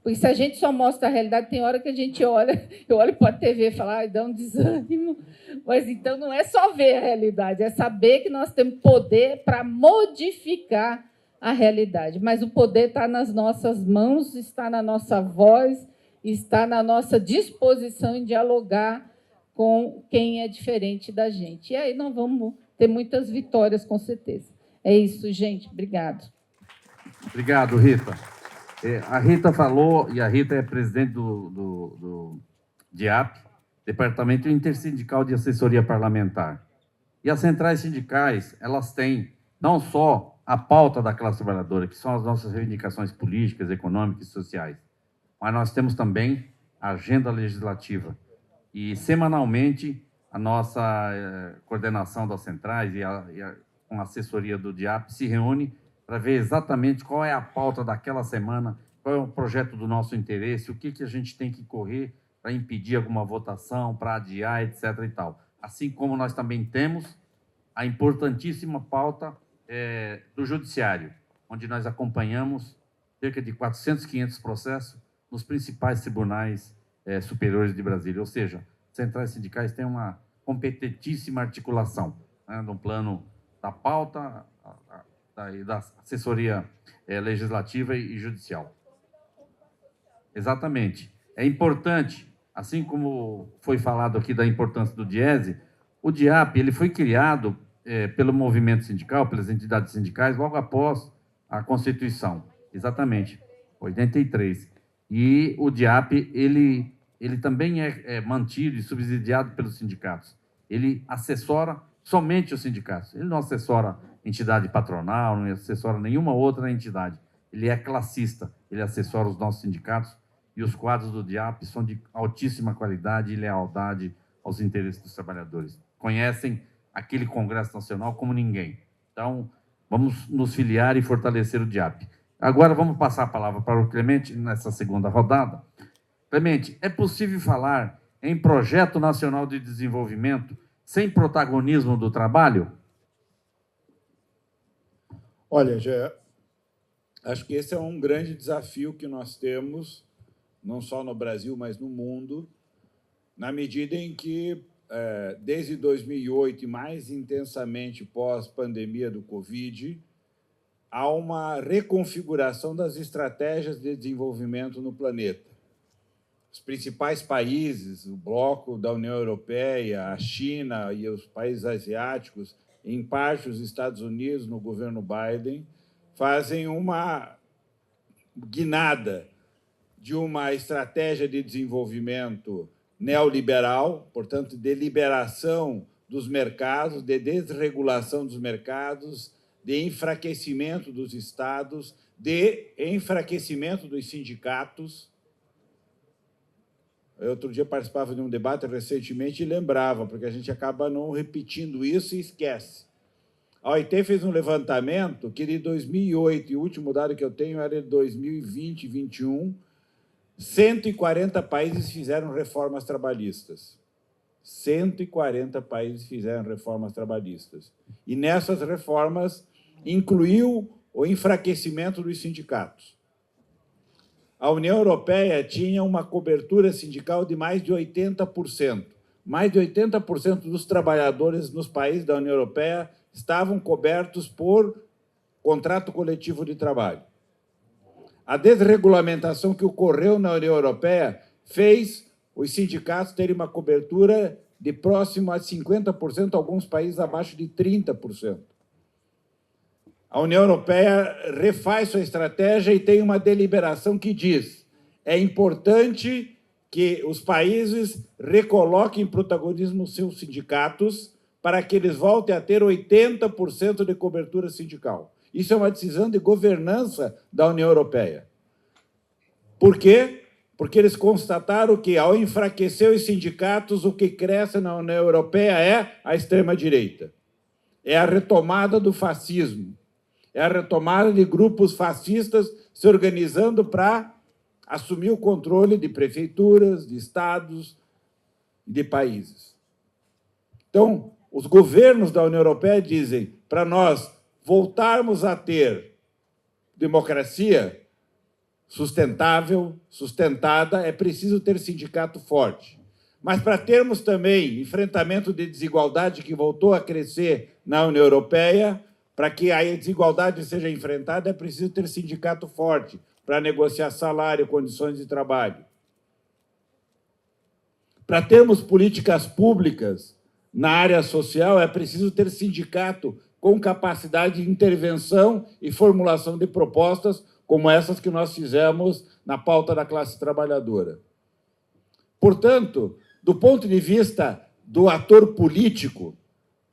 Porque se a gente só mostra a realidade, tem hora que a gente olha, eu olho para a TV e falo, ai, dá um desânimo. Mas então não é só ver a realidade, é saber que nós temos poder para modificar a realidade. Mas o poder está nas nossas mãos, está na nossa voz, está na nossa disposição em dialogar com quem é diferente da gente. E aí nós vamos ter muitas vitórias, com certeza. É isso, gente. Obrigado. Obrigado, Rita. A Rita falou, e a Rita é presidente do DIAP, Departamento Intersindical de Assessoria Parlamentar. E as centrais sindicais, elas têm não só a pauta da classe trabalhadora, que são as nossas reivindicações políticas, econômicas e sociais, mas nós temos também a agenda legislativa. E, semanalmente, a nossa coordenação das centrais com a assessoria do DIAP se reúne para ver exatamente qual é a pauta daquela semana, qual é o projeto do nosso interesse, o que a gente tem que correr para impedir alguma votação, para adiar, etc. e tal. Assim como nós também temos a importantíssima pauta do Judiciário, onde nós acompanhamos cerca de 400, 500 processos nos principais tribunais superiores de Brasília. Ou seja, centrais sindicais têm uma competentíssima articulação, né, no plano da pauta, da assessoria legislativa e judicial. Exatamente. É importante, assim como foi falado aqui da importância do DIESE, o DIAP ele foi criado pelo movimento sindical, pelas entidades sindicais, logo após a Constituição, exatamente, 83. E o DIAP ele também é mantido e subsidiado pelos sindicatos. Ele assessora somente os sindicatos. Ele não assessora entidade patronal, não assessora nenhuma outra entidade. Ele é classista, ele assessora os nossos sindicatos e os quadros do DIAP são de altíssima qualidade e lealdade aos interesses dos trabalhadores. Conhecem aquele Congresso Nacional como ninguém. Então, vamos nos filiar e fortalecer o DIAP. Agora, vamos passar a palavra para o Clemente nessa segunda rodada. Clemente, é possível falar em projeto nacional de desenvolvimento sem protagonismo do trabalho? Olha, já acho que esse é um grande desafio que nós temos, não só no Brasil, mas no mundo, na medida em que, desde 2008, e mais intensamente pós-pandemia do Covid, há uma reconfiguração das estratégias de desenvolvimento no planeta. Os principais países, o bloco da União Europeia, a China e os países asiáticos, em parte os Estados Unidos, no governo Biden, fazem uma guinada de uma estratégia de desenvolvimento neoliberal, portanto, de liberação dos mercados, de desregulação dos mercados, de enfraquecimento dos estados, de enfraquecimento dos sindicatos. Eu, outro dia, participava de um debate recentemente e lembrava, porque a gente acaba não repetindo isso e esquece. A OIT fez um levantamento que, de 2008, e o último dado que eu tenho era de 2020 e 2021, 140 países fizeram reformas trabalhistas. 140 países fizeram reformas trabalhistas. E nessas reformas incluiu o enfraquecimento dos sindicatos. A União Europeia tinha uma cobertura sindical de mais de 80%. Mais de 80% dos trabalhadores nos países da União Europeia estavam cobertos por contrato coletivo de trabalho. A desregulamentação que ocorreu na União Europeia fez os sindicatos terem uma cobertura de próximo a 50%, alguns países abaixo de 30%. a União Europeia refaz sua estratégia e tem uma deliberação que diz: é importante que os países recoloquem protagonismo nos seus sindicatos para que eles voltem a ter 80% de cobertura sindical. Isso é uma decisão de governança da União Europeia. Por quê? Porque eles constataram que, ao enfraquecer os sindicatos, o que cresce na União Europeia é a extrema-direita. É a retomada do fascismo. É a retomada de grupos fascistas se organizando para assumir o controle de prefeituras, de estados e de países. Então, os governos da União Europeia dizem, para nós voltarmos a ter democracia sustentável, sustentada, é preciso ter sindicato forte. Mas, para termos também enfrentamento de desigualdade que voltou a crescer na União Europeia, para que a desigualdade seja enfrentada, é preciso ter sindicato forte para negociar salário, condições de trabalho. Para termos políticas públicas na área social, é preciso ter sindicato com capacidade de intervenção e formulação de propostas como essas que nós fizemos na pauta da classe trabalhadora. Portanto, do ponto de vista do ator político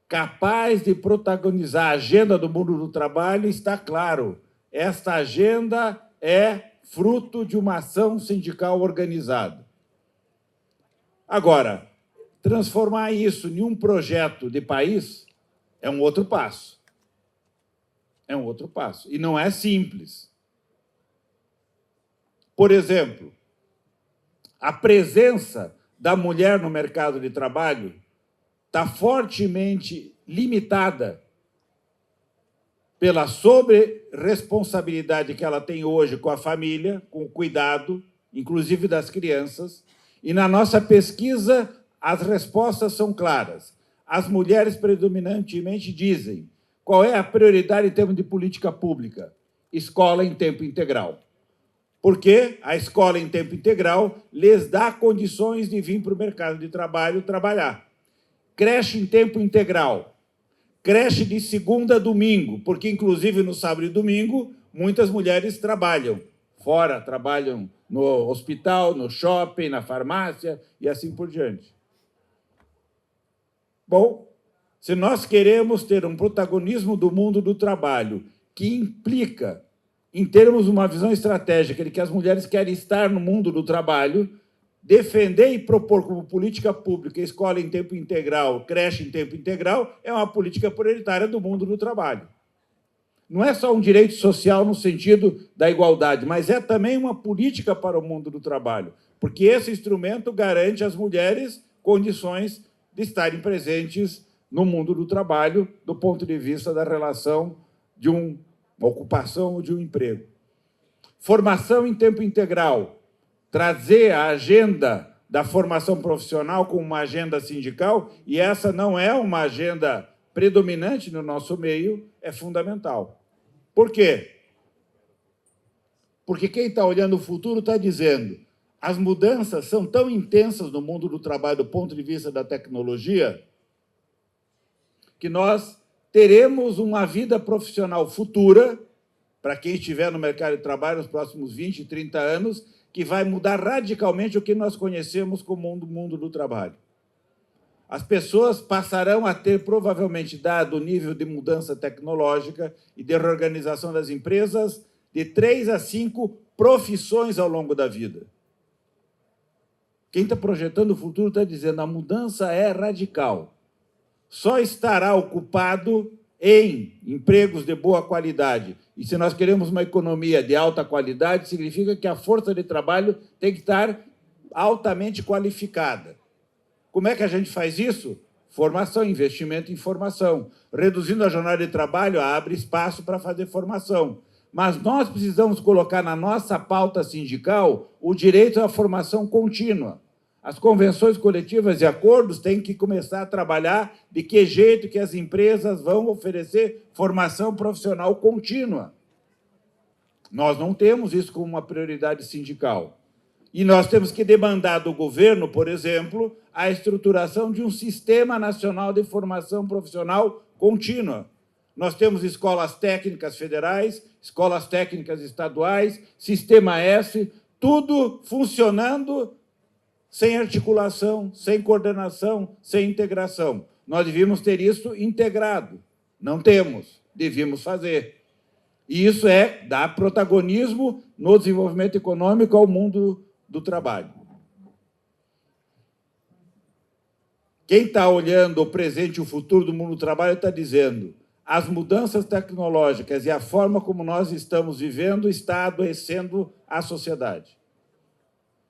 capaz de protagonizar a agenda do mundo do trabalho, está claro, esta agenda é fruto de uma ação sindical organizada. Agora, transformar isso em um projeto de país é um outro passo. É um outro passo. E não é simples. Por exemplo, a presença da mulher no mercado de trabalho está fortemente limitada pela sobre-responsabilidade que ela tem hoje com a família, com o cuidado, inclusive das crianças. E, na nossa pesquisa, as respostas são claras. As mulheres, predominantemente, dizem qual é a prioridade em termos de política pública? Escola em tempo integral. Porque a escola em tempo integral lhes dá condições de vir para o mercado de trabalho trabalhar. Creche em tempo integral. Creche de segunda a domingo, porque, inclusive, no sábado e domingo, muitas mulheres trabalham fora, trabalham no hospital, no shopping, na farmácia e assim por diante. Bom, se nós queremos ter um protagonismo do mundo do trabalho que implica, em termos de uma visão estratégica de que as mulheres querem estar no mundo do trabalho, defender e propor como política pública escola em tempo integral, creche em tempo integral, é uma política prioritária do mundo do trabalho. Não é só um direito social no sentido da igualdade, mas é também uma política para o mundo do trabalho, porque esse instrumento garante às mulheres condições de estarem presentes no mundo do trabalho, do ponto de vista da relação de uma ocupação ou de um emprego. Formação em tempo integral. Trazer a agenda da formação profissional como uma agenda sindical, e essa não é uma agenda predominante no nosso meio, é fundamental. Por quê? Porque quem está olhando o futuro está dizendo as mudanças são tão intensas no mundo do trabalho do ponto de vista da tecnologia que nós teremos uma vida profissional futura, para quem estiver no mercado de trabalho nos próximos 20, 30 anos, que vai mudar radicalmente o que nós conhecemos como mundo do trabalho. As pessoas passarão a ter, provavelmente, dado o nível de mudança tecnológica e de reorganização das empresas, de 3 a 5 profissões ao longo da vida. Quem está projetando o futuro está dizendo a mudança é radical. Só estará ocupado em empregos de boa qualidade. E se nós queremos uma economia de alta qualidade, significa que a força de trabalho tem que estar altamente qualificada. Como é que a gente faz isso? Formação, investimento em formação. Reduzindo a jornada de trabalho, abre espaço para fazer formação. Mas nós precisamos colocar na nossa pauta sindical o direito à formação contínua. As convenções coletivas e acordos têm que começar a trabalhar de que jeito que as empresas vão oferecer formação profissional contínua. Nós não temos isso como uma prioridade sindical. E nós temos que demandar do governo, por exemplo, a estruturação de um sistema nacional de formação profissional contínua. Nós temos escolas técnicas federais, escolas técnicas estaduais, Sistema S, tudo funcionando sem articulação, sem coordenação, sem integração. Nós devíamos ter isso integrado. Não temos, devíamos fazer. E isso é dar protagonismo no desenvolvimento econômico ao mundo do trabalho. Quem está olhando o presente e o futuro do mundo do trabalho está dizendo: as mudanças tecnológicas e a forma como nós estamos vivendo está adoecendo a sociedade.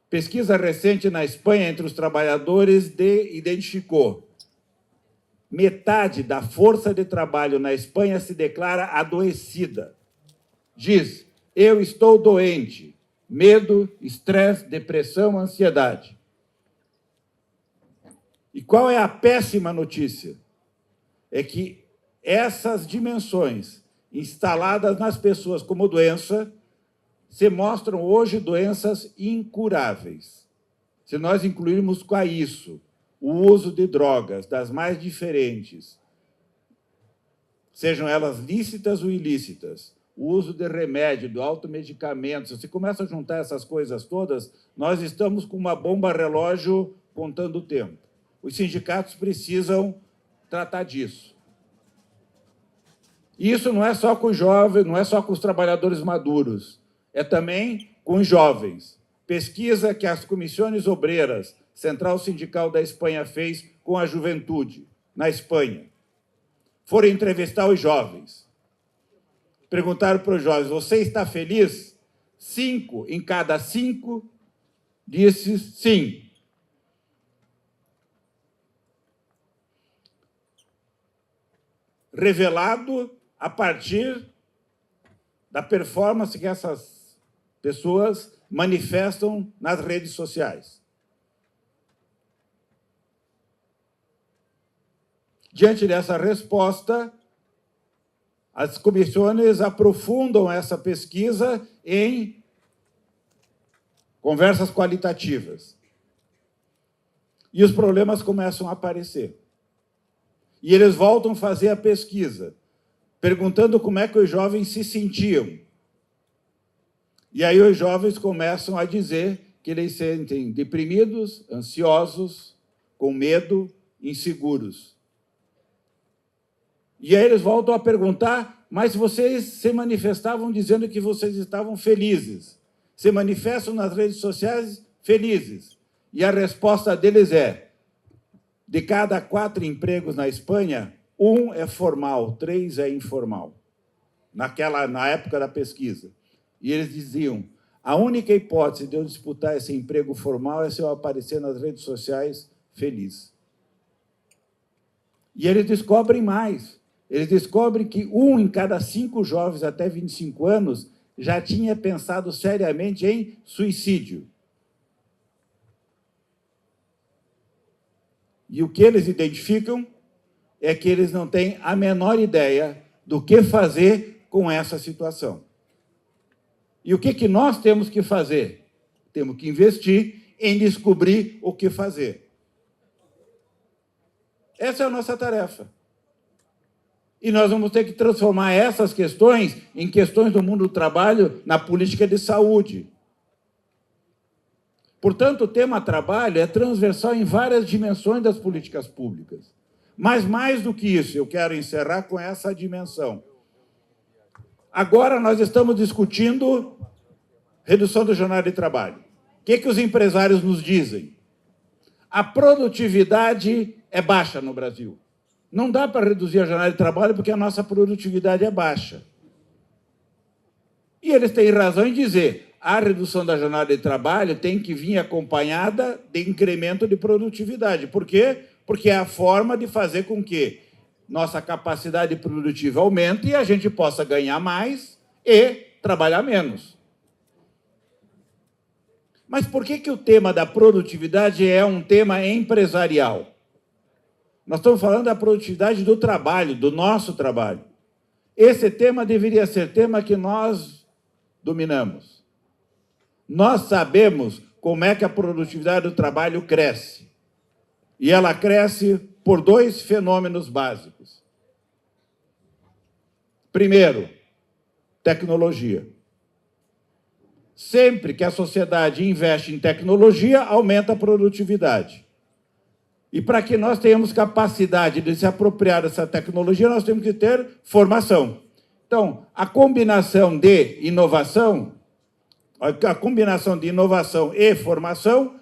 Pesquisa recente na Espanha entre os trabalhadores identificou: metade da força de trabalho na Espanha se declara adoecida. Diz: eu estou doente. Medo, estresse, depressão, ansiedade. E qual é a péssima notícia? É que essas dimensões instaladas nas pessoas como doença se mostram hoje doenças incuráveis. Se nós incluirmos com isso o uso de drogas das mais diferentes, sejam elas lícitas ou ilícitas, o uso de remédio, do automedicamento, se você começa a juntar essas coisas todas, nós estamos com uma bomba relógio contando o tempo. Os sindicatos precisam tratar disso. E isso não é só com os jovens, não é só com os trabalhadores maduros, é também com os jovens. Pesquisa que as comissões obreiras, Central Sindical da Espanha, fez com a juventude, na Espanha. Foram entrevistar os jovens. Perguntaram para os jovens: você está feliz? 5 em cada 5 disse sim. Revelado a partir da performance que essas pessoas manifestam nas redes sociais. Diante dessa resposta, as comissões aprofundam essa pesquisa em conversas qualitativas. E os problemas começam a aparecer. E eles voltam a fazer a pesquisa, perguntando como é que os jovens se sentiam. E aí os jovens começam a dizer que eles se sentem deprimidos, ansiosos, com medo, inseguros. E aí eles voltam a perguntar: mas vocês se manifestavam dizendo que vocês estavam felizes. Se manifestam nas redes sociais felizes. E a resposta deles é: de cada 4 empregos na Espanha, 1 é formal, 3 é informal. Na época da pesquisa. E eles diziam: a única hipótese de eu disputar esse emprego formal é se eu aparecer nas redes sociais feliz. E eles descobrem mais. Eles descobrem que 1 em cada 5 jovens até 25 anos já tinha pensado seriamente em suicídio. E o que eles identificam é que eles não têm a menor ideia do que fazer com essa situação. E o que nós temos que fazer? Temos que investir em descobrir o que fazer. Essa é a nossa tarefa. E nós vamos ter que transformar essas questões em questões do mundo do trabalho na política de saúde. Portanto, o tema trabalho é transversal em várias dimensões das políticas públicas. Mas, mais do que isso, eu quero encerrar com essa dimensão. Agora nós estamos discutindo redução da jornada de trabalho. O que os empresários nos dizem? A produtividade é baixa no Brasil. Não dá para reduzir a jornada de trabalho porque a nossa produtividade é baixa. E eles têm razão em dizer: a redução da jornada de trabalho tem que vir acompanhada de incremento de produtividade. Por quê? Porque é a forma de fazer com que nossa capacidade produtiva aumente e a gente possa ganhar mais e trabalhar menos. Mas por que o tema da produtividade é um tema empresarial? Nós estamos falando da produtividade do trabalho, do nosso trabalho. Esse tema deveria ser tema que nós dominamos. Nós sabemos como é que a produtividade do trabalho cresce. E ela cresce por 2 fenômenos básicos. Primeiro, tecnologia. Sempre que a sociedade investe em tecnologia, aumenta a produtividade. E para que nós tenhamos capacidade de se apropriar dessa tecnologia, nós temos que ter formação. Então, a combinação de inovação e formação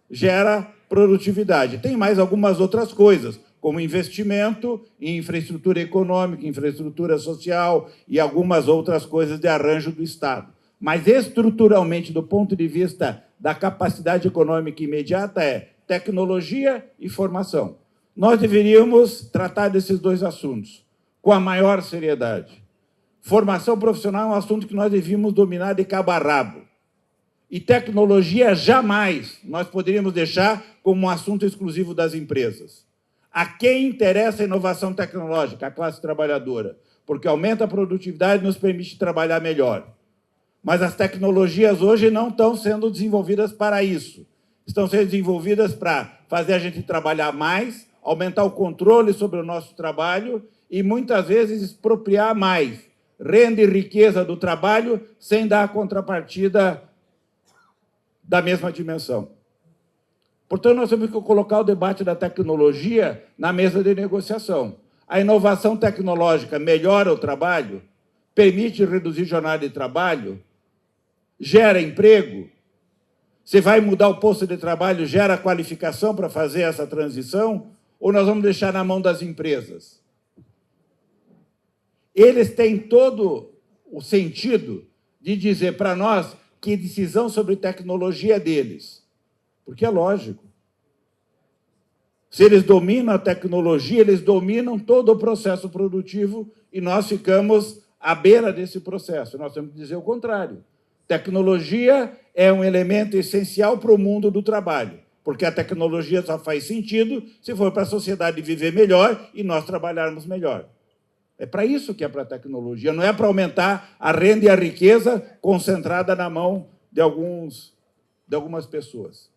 gera produtividade. Tem mais algumas outras coisas, como investimento em infraestrutura econômica, infraestrutura social e algumas outras coisas de arranjo do Estado. Mas, estruturalmente, do ponto de vista da capacidade econômica imediata, é tecnologia e formação. Nós deveríamos tratar desses dois assuntos com a maior seriedade. Formação profissional é um assunto que nós devíamos dominar de cabo a rabo. E tecnologia, jamais nós poderíamos deixar como um assunto exclusivo das empresas. A quem interessa a inovação tecnológica? A classe trabalhadora, porque aumenta a produtividade e nos permite trabalhar melhor. Mas as tecnologias hoje não estão sendo desenvolvidas para isso. Estão sendo desenvolvidas para fazer a gente trabalhar mais, aumentar o controle sobre o nosso trabalho e, muitas vezes, expropriar mais renda e riqueza do trabalho sem dar a contrapartida da mesma dimensão. Portanto, nós temos que colocar o debate da tecnologia na mesa de negociação. A inovação tecnológica melhora o trabalho, permite reduzir jornada de trabalho, gera emprego. Você vai mudar o posto de trabalho, gera qualificação para fazer essa transição, ou nós vamos deixar na mão das empresas? Eles têm todo o sentido de dizer para nós que decisão sobre tecnologia é deles, porque é lógico. Se eles dominam a tecnologia, eles dominam todo o processo produtivo e nós ficamos à beira desse processo. Nós temos que dizer o contrário. Tecnologia é um elemento essencial para o mundo do trabalho, porque a tecnologia só faz sentido se for para a sociedade viver melhor e nós trabalharmos melhor. É para isso que é para a tecnologia, não é para aumentar a renda e a riqueza concentrada na mão de algumas pessoas.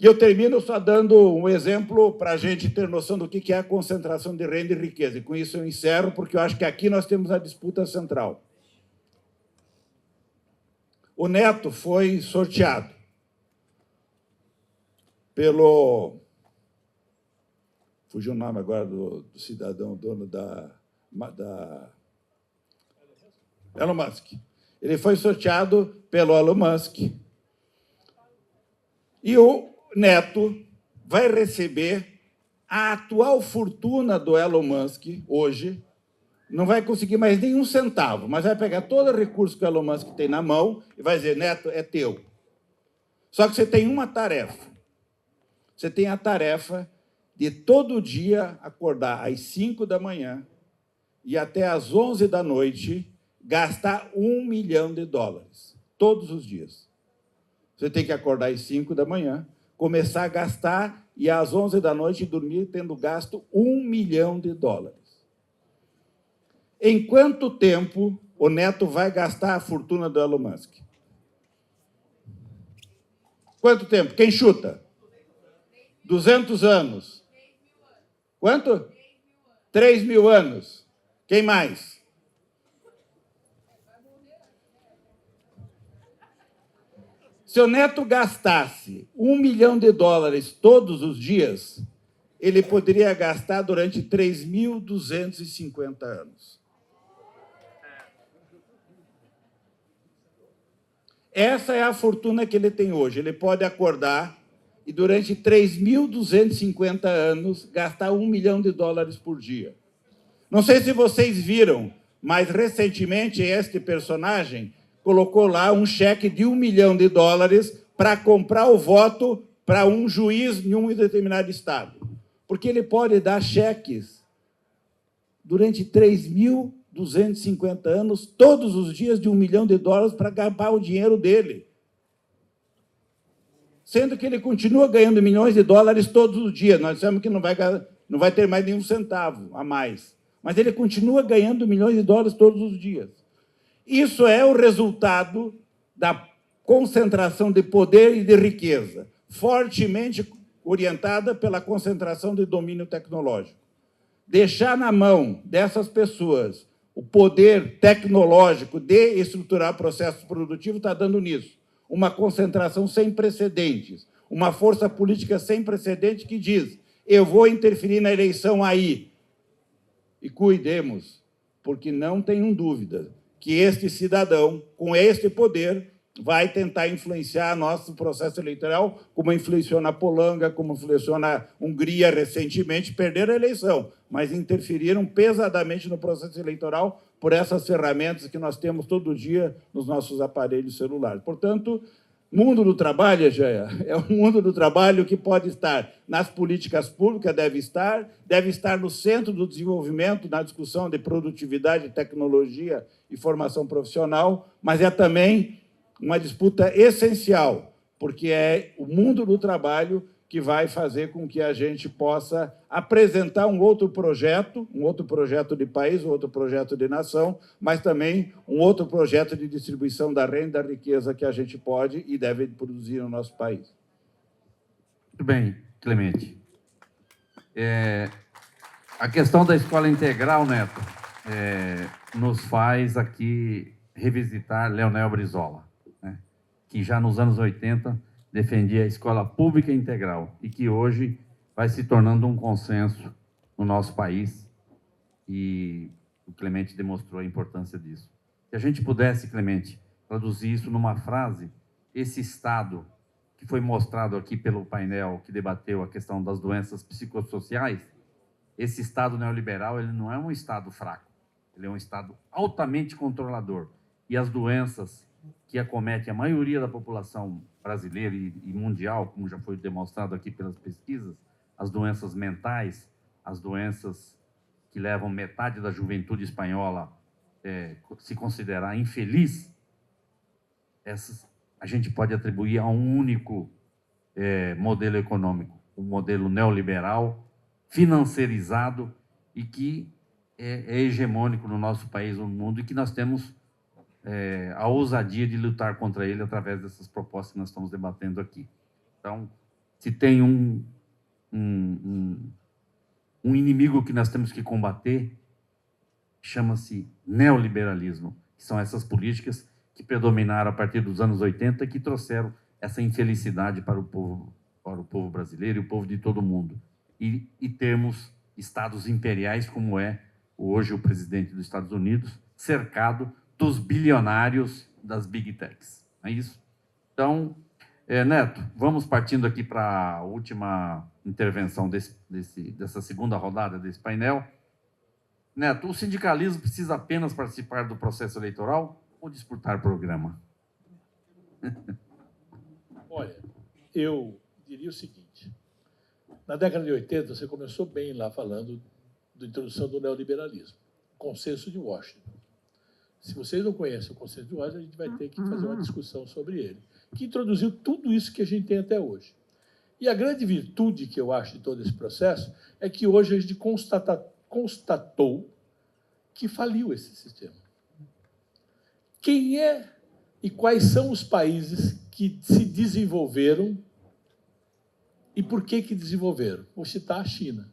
E eu termino só dando um exemplo para a gente ter noção do que é a concentração de renda e riqueza. E com isso eu encerro, porque eu acho que aqui nós temos a disputa central. O Neto foi sorteado pelo... Fugiu o nome agora do cidadão, dono da Elon Musk. Ele foi sorteado pelo Elon Musk. E o Neto vai receber a atual fortuna do Elon Musk hoje. Não vai conseguir mais nenhum centavo, mas vai pegar todo o recurso que o Elon Musk tem na mão e vai dizer, Neto, é teu. Só que você tem uma tarefa. Você tem a tarefa de todo dia acordar às 5 da manhã e até às 11 da noite gastar $1 milhão, todos os dias. Você tem que acordar às 5 da manhã, começar a gastar e às 11 da noite dormir tendo gasto $1 milhão. Em quanto tempo o Neto vai gastar a fortuna do Elon Musk? Quanto tempo? Quem chuta? 200 anos. Quanto? 3.000 anos. Quem mais? Se o Neto gastasse $1 milhão todos os dias, ele poderia gastar durante 3.250 anos. Essa é a fortuna que ele tem hoje. Ele pode acordar e, durante 3.250 anos, gastar $1 milhão por dia. Não sei se vocês viram, mas, recentemente, este personagem colocou lá um cheque de $1 milhão para comprar o voto para um juiz em um determinado estado. Porque ele pode dar cheques durante 3.250 anos, todos os dias, de $1 milhão para ganhar o dinheiro dele. Sendo que ele continua ganhando milhões de dólares todos os dias. Nós dissemos que não vai ter mais nenhum centavo a mais. Mas ele continua ganhando milhões de dólares todos os dias. Isso é o resultado da concentração de poder e de riqueza, fortemente orientada pela concentração de domínio tecnológico. Deixar na mão dessas pessoas O poder tecnológico de estruturar processos produtivos está dando nisso. Uma concentração sem precedentes, uma força política sem precedentes que diz: eu vou interferir na eleição aí. E cuidemos, porque não tenham dúvida que este cidadão, com este poder, vai tentar influenciar nosso processo eleitoral, como influenciou na Polônia, como influenciou na Hungria recentemente, perderam a eleição, mas interferiram pesadamente no processo eleitoral por essas ferramentas que nós temos todo dia nos nossos aparelhos celulares. Portanto, mundo do trabalho, Egeia, é um mundo do trabalho que pode estar nas políticas públicas, deve estar no centro do desenvolvimento, na discussão de produtividade, tecnologia e formação profissional, mas é também uma disputa essencial, porque é o mundo do trabalho que vai fazer com que a gente possa apresentar um outro projeto de país, um outro projeto de nação, mas também um outro projeto de distribuição da renda e da riqueza que a gente pode e deve produzir no nosso país. Muito bem, Clemente. A questão da escola integral, Neto, nos faz aqui revisitar Leonel Brizola, que já nos anos 80 defendia a escola pública integral e que hoje vai se tornando um consenso no nosso país, e o Clemente demonstrou a importância disso. Se a gente pudesse, Clemente, traduzir isso numa frase, esse Estado que foi mostrado aqui pelo painel que debateu a questão das doenças psicossociais, esse Estado neoliberal, ele não é um Estado fraco, ele é um Estado altamente controlador, e as doenças que acomete a maioria da população brasileira e mundial, como já foi demonstrado aqui pelas pesquisas, as doenças mentais, as doenças que levam metade da juventude espanhola se considerar infeliz, essas a gente pode atribuir a um único modelo econômico, um modelo neoliberal, financiarizado e que é hegemônico no nosso país, no mundo, e que nós temos a ousadia de lutar contra ele através dessas propostas que nós estamos debatendo aqui. Então, se tem um inimigo que nós temos que combater, chama-se neoliberalismo, que são essas políticas que predominaram a partir dos anos 80 e que trouxeram essa infelicidade para o povo brasileiro e o povo de todo o mundo. E termos estados imperiais, como é hoje o presidente dos Estados Unidos, cercado dos bilionários das Big Techs. É isso? Então, Neto, vamos partindo aqui para a última intervenção dessa segunda rodada desse painel. Neto, o sindicalismo precisa apenas participar do processo eleitoral ou disputar programa? Olha, eu diria o seguinte. Na década de 80, você começou bem lá falando da introdução do neoliberalismo, consenso de Washington. Se vocês não conhecem o consenso de Washington, a gente vai ter que fazer uma discussão sobre ele, que introduziu tudo isso que a gente tem até hoje. E a grande virtude que eu acho de todo esse processo é que hoje a gente constatou que faliu esse sistema. Quem é e quais são os países que se desenvolveram e por que desenvolveram? Vou citar a China.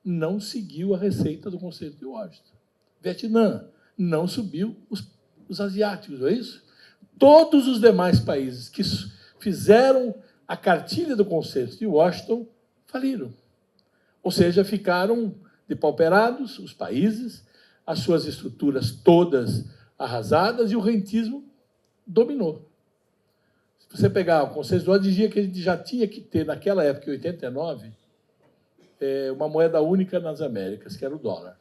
Não seguiu a receita do Conselho de Washington. Vietnã não subiu os asiáticos, não é isso? Todos os demais países que fizeram a cartilha do Conselho de Washington faliram. Ou seja, ficaram depauperados os países, as suas estruturas todas arrasadas e o rentismo dominou. Se você pegar o Conselho de Washington, dizia que a gente já tinha que ter, naquela época, em 89, uma moeda única nas Américas, que era o dólar.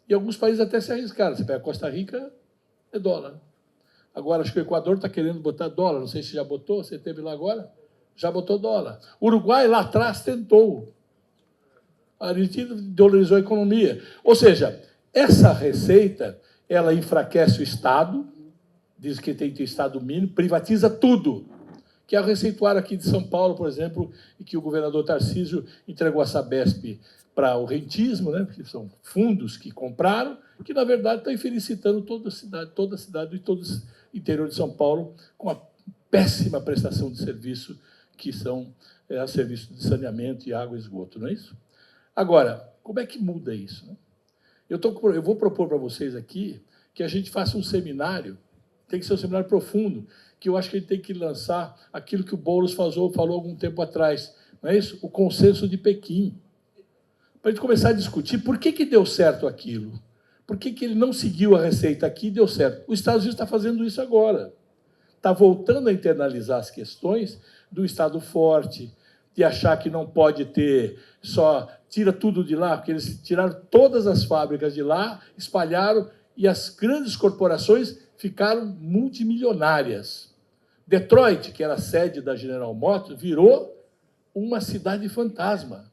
E alguns países até se arriscaram. Você pega Costa Rica, é dólar. Agora, acho que o Equador está querendo botar dólar. Não sei se já botou, você esteve lá agora? Já botou dólar. O Uruguai, lá atrás, tentou. A Argentina dolarizou a economia. Ou seja, essa receita, ela enfraquece o Estado, diz que tem que ter Estado mínimo, privatiza tudo. Que é o receituário aqui de São Paulo, por exemplo, e que o governador Tarcísio entregou a Sabesp para o rentismo, né, porque são fundos que compraram, que, na verdade, estão infelicitando toda a cidade e todo o interior de São Paulo com a péssima prestação de serviço que são serviços de saneamento e água e esgoto, não é isso? Agora, como é que muda isso, né? Eu vou propor para vocês aqui que a gente faça um seminário, tem que ser um seminário profundo, que eu acho que a gente tem que lançar aquilo que o Boulos falou algum tempo atrás, não é isso? O consenso de Pequim. Para a gente começar a discutir por que deu certo aquilo. Por que ele não seguiu a receita aqui e deu certo? Os Estados Unidos está fazendo isso agora. Está voltando a internalizar as questões do Estado forte, de achar que não pode ter só... Tira tudo de lá, porque eles tiraram todas as fábricas de lá, espalharam, e as grandes corporações ficaram multimilionárias. Detroit, que era a sede da General Motors, virou uma cidade fantasma.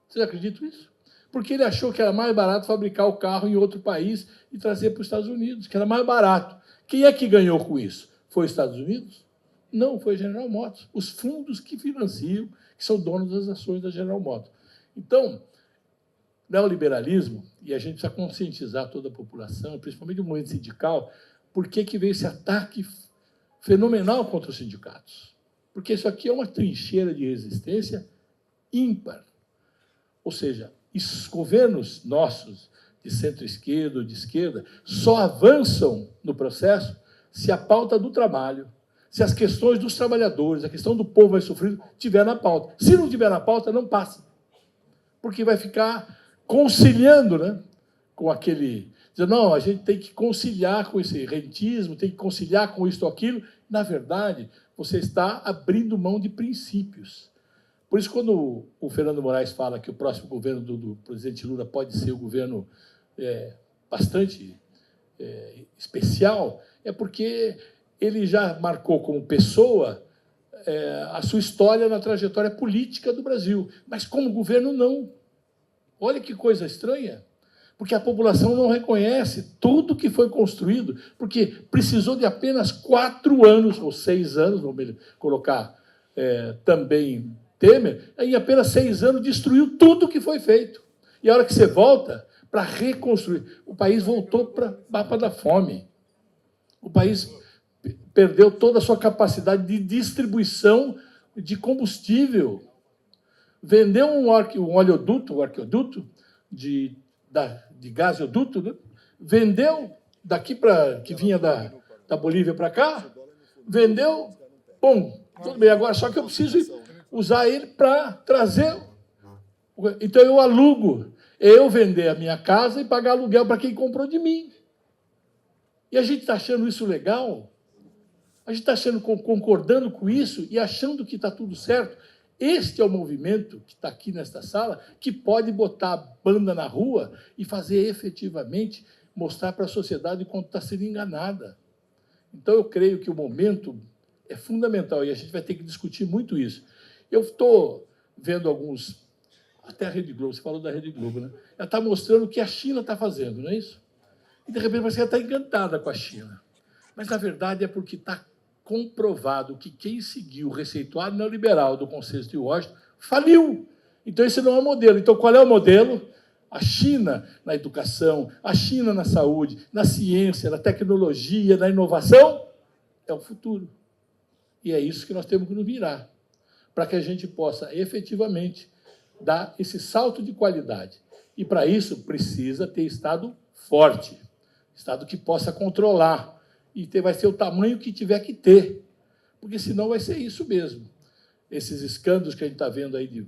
Vocês acreditam nisso? Porque ele achou que era mais barato fabricar o carro em outro país e trazer para os Estados Unidos, que era mais barato. Quem é que ganhou com isso? Foi os Estados Unidos? Não, foi a General Motors. Os fundos que financiam, que são donos das ações da General Motors. Então, neoliberalismo, e a gente precisa conscientizar toda a população, principalmente o movimento sindical, por que veio esse ataque fenomenal contra os sindicatos. Porque isso aqui é uma trincheira de resistência ímpar. Ou seja, os governos nossos, de centro-esquerda ou de esquerda, só avançam no processo se a pauta do trabalho, se as questões dos trabalhadores, a questão do povo mais sofrido, estiver na pauta. Se não estiver na pauta, não passa. Porque vai ficar conciliando, né, com aquele... Dizer, não, a gente tem que conciliar com esse rentismo, tem que conciliar com isto ou aquilo. Na verdade, você está abrindo mão de princípios. Por isso, quando o Fernando Moraes fala que o próximo governo do presidente Lula pode ser um governo bastante especial, é porque ele já marcou como pessoa a sua história na trajetória política do Brasil, mas como governo, não. Olha que coisa estranha, porque a população não reconhece tudo que foi construído, porque precisou de apenas 4 anos, ou 6 anos, vamos colocar também Temer, em apenas 6 anos destruiu tudo que foi feito. E a hora que você volta para reconstruir, o país voltou para o mapa da fome. O país perdeu toda a sua capacidade de distribuição de combustível. Vendeu um arqueoduto de gasoduto, né? Vendeu daqui para que vinha da Bolívia para cá, vendeu, bom, tudo bem, agora só que eu preciso usar ele para trazer. Então eu alugo, eu vender a minha casa e pagar aluguel para quem comprou de mim. E a gente está achando isso legal? A gente está concordando com isso e achando que está tudo certo? Este é o movimento que está aqui nesta sala, que pode botar a banda na rua e fazer efetivamente mostrar para a sociedade quanto está sendo enganada. Então, eu creio que o momento é fundamental e a gente vai ter que discutir muito isso. Eu estou vendo alguns... Até a Rede Globo, você falou da Rede Globo, né? Ela está mostrando o que a China está fazendo, não é isso? E, de repente, parece que ela está encantada com a China. Mas, na verdade, é porque está comprovado que quem seguiu o receituário neoliberal do Consenso de Washington faliu. Então, esse não é o modelo. Então, qual é o modelo? A China na educação, a China na saúde, na ciência, na tecnologia, na inovação, é o futuro. E é isso que nós temos que nos virar, para que a gente possa, efetivamente, dar esse salto de qualidade. E, para isso, precisa ter Estado forte, Estado que possa controlar, e vai ser o tamanho que tiver que ter, porque senão vai ser isso mesmo. Esses escândalos que a gente está vendo aí de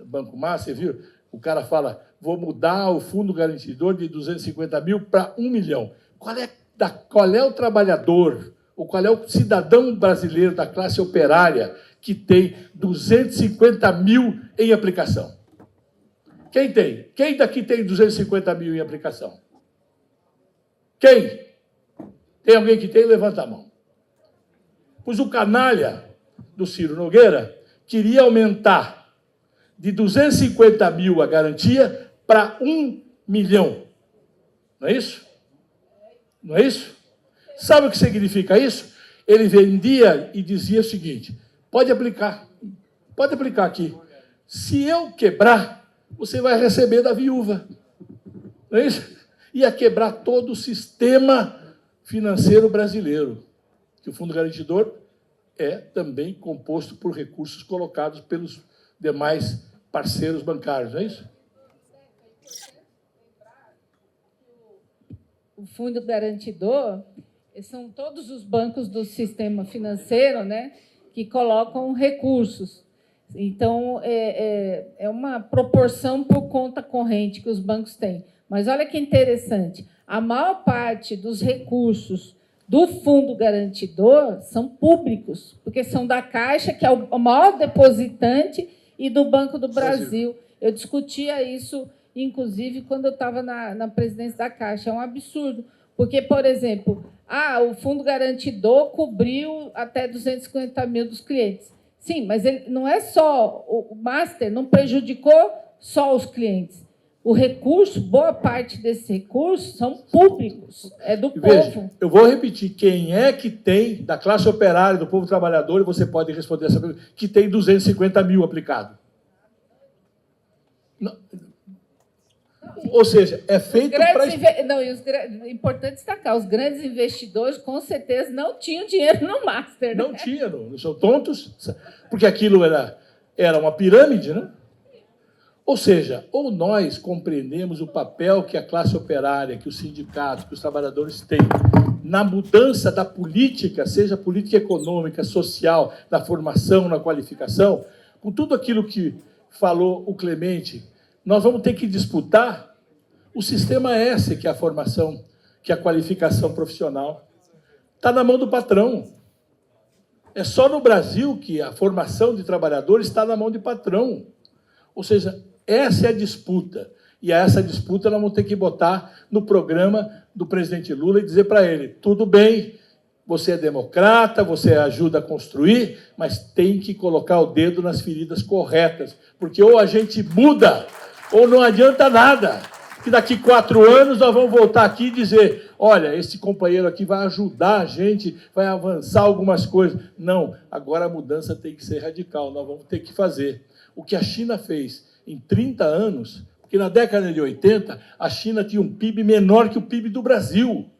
Banco Mar, você viu? O cara fala, vou mudar o fundo garantidor de 250 mil para 1 milhão. Qual é o trabalhador, ou qual é o cidadão brasileiro da classe operária que tem 250 mil em aplicação? Quem tem? Quem daqui tem 250 mil em aplicação? Quem? Tem alguém que tem? Levanta a mão. Pois o canalha do Ciro Nogueira queria aumentar de 250 mil a garantia para 1 milhão. Não é isso? Não é isso? Sabe o que significa isso? Ele vendia e dizia o seguinte, pode aplicar aqui. Se eu quebrar, você vai receber da viúva. Não é isso? Ia quebrar todo o sistema financeiro brasileiro, que o Fundo Garantidor é também composto por recursos colocados pelos demais parceiros bancários, não é isso? o Fundo Garantidor são todos os bancos do sistema financeiro, né, que colocam recursos. Então, é uma proporção por conta corrente que os bancos têm. Mas olha que interessante, a maior parte dos recursos do Fundo Garantidor são públicos, porque são da Caixa, que é o maior depositante, e do Banco do Brasil. Eu discutia isso, inclusive, quando eu estava na presidência da Caixa. É um absurdo, porque, por exemplo, o Fundo Garantidor cobriu até 250 mil dos clientes. Sim, mas ele não é só o Master, não prejudicou só os clientes. O recurso, boa parte desses recursos são públicos, é do Veja, povo. eu vou repetir, quem é que tem, da classe operária, do povo trabalhador, e você pode responder essa pergunta, que tem 250 mil aplicado? Não. Ou seja, é feito para... Importante destacar, os grandes investidores, com certeza, não tinham dinheiro no Master. Não tinha, não são tontos, porque aquilo era uma pirâmide, né? Ou seja, ou nós compreendemos o papel que a classe operária, que os sindicatos, que os trabalhadores têm na mudança da política, seja política econômica, social, na formação, na qualificação, com tudo aquilo que falou o Clemente, nós vamos ter que disputar o sistema S, que é a formação, que é a qualificação profissional. Está na mão do patrão. É só no Brasil que a formação de trabalhadores está na mão de patrão. Ou seja, essa é a disputa. E a essa disputa nós vamos ter que botar no programa do presidente Lula e dizer para ele, tudo bem, você é democrata, você ajuda a construir, mas tem que colocar o dedo nas feridas corretas, porque ou a gente muda, ou não adianta nada. Que daqui 4 anos nós vamos voltar aqui e dizer, olha, esse companheiro aqui vai ajudar a gente, vai avançar algumas coisas. Não, agora a mudança tem que ser radical, nós vamos ter que fazer. O que a China fez em 30 anos, porque na década de 80, a China tinha um PIB menor que o PIB do Brasil.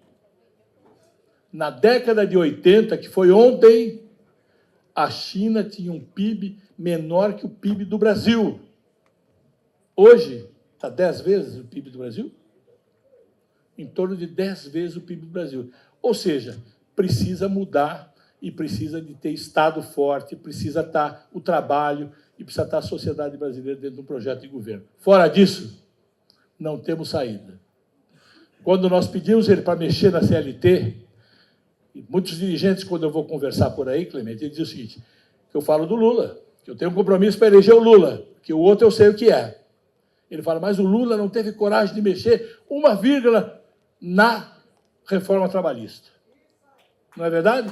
Na década de 80, que foi ontem, a China tinha um PIB menor que o PIB do Brasil. Hoje, está 10 vezes o PIB do Brasil? Em torno de 10 vezes o PIB do Brasil. Ou seja, precisa mudar e precisa de ter Estado forte, precisa estar o trabalho e precisa estar a sociedade brasileira dentro de um projeto de governo. Fora disso, não temos saída. Quando nós pedimos ele para mexer na CLT, e muitos dirigentes, quando eu vou conversar por aí, Clemente, ele diz o seguinte, que eu falo do Lula, que eu tenho um compromisso para eleger o Lula, que o outro eu sei o que é. Ele fala, mas o Lula não teve coragem de mexer uma vírgula na reforma trabalhista. Não é verdade?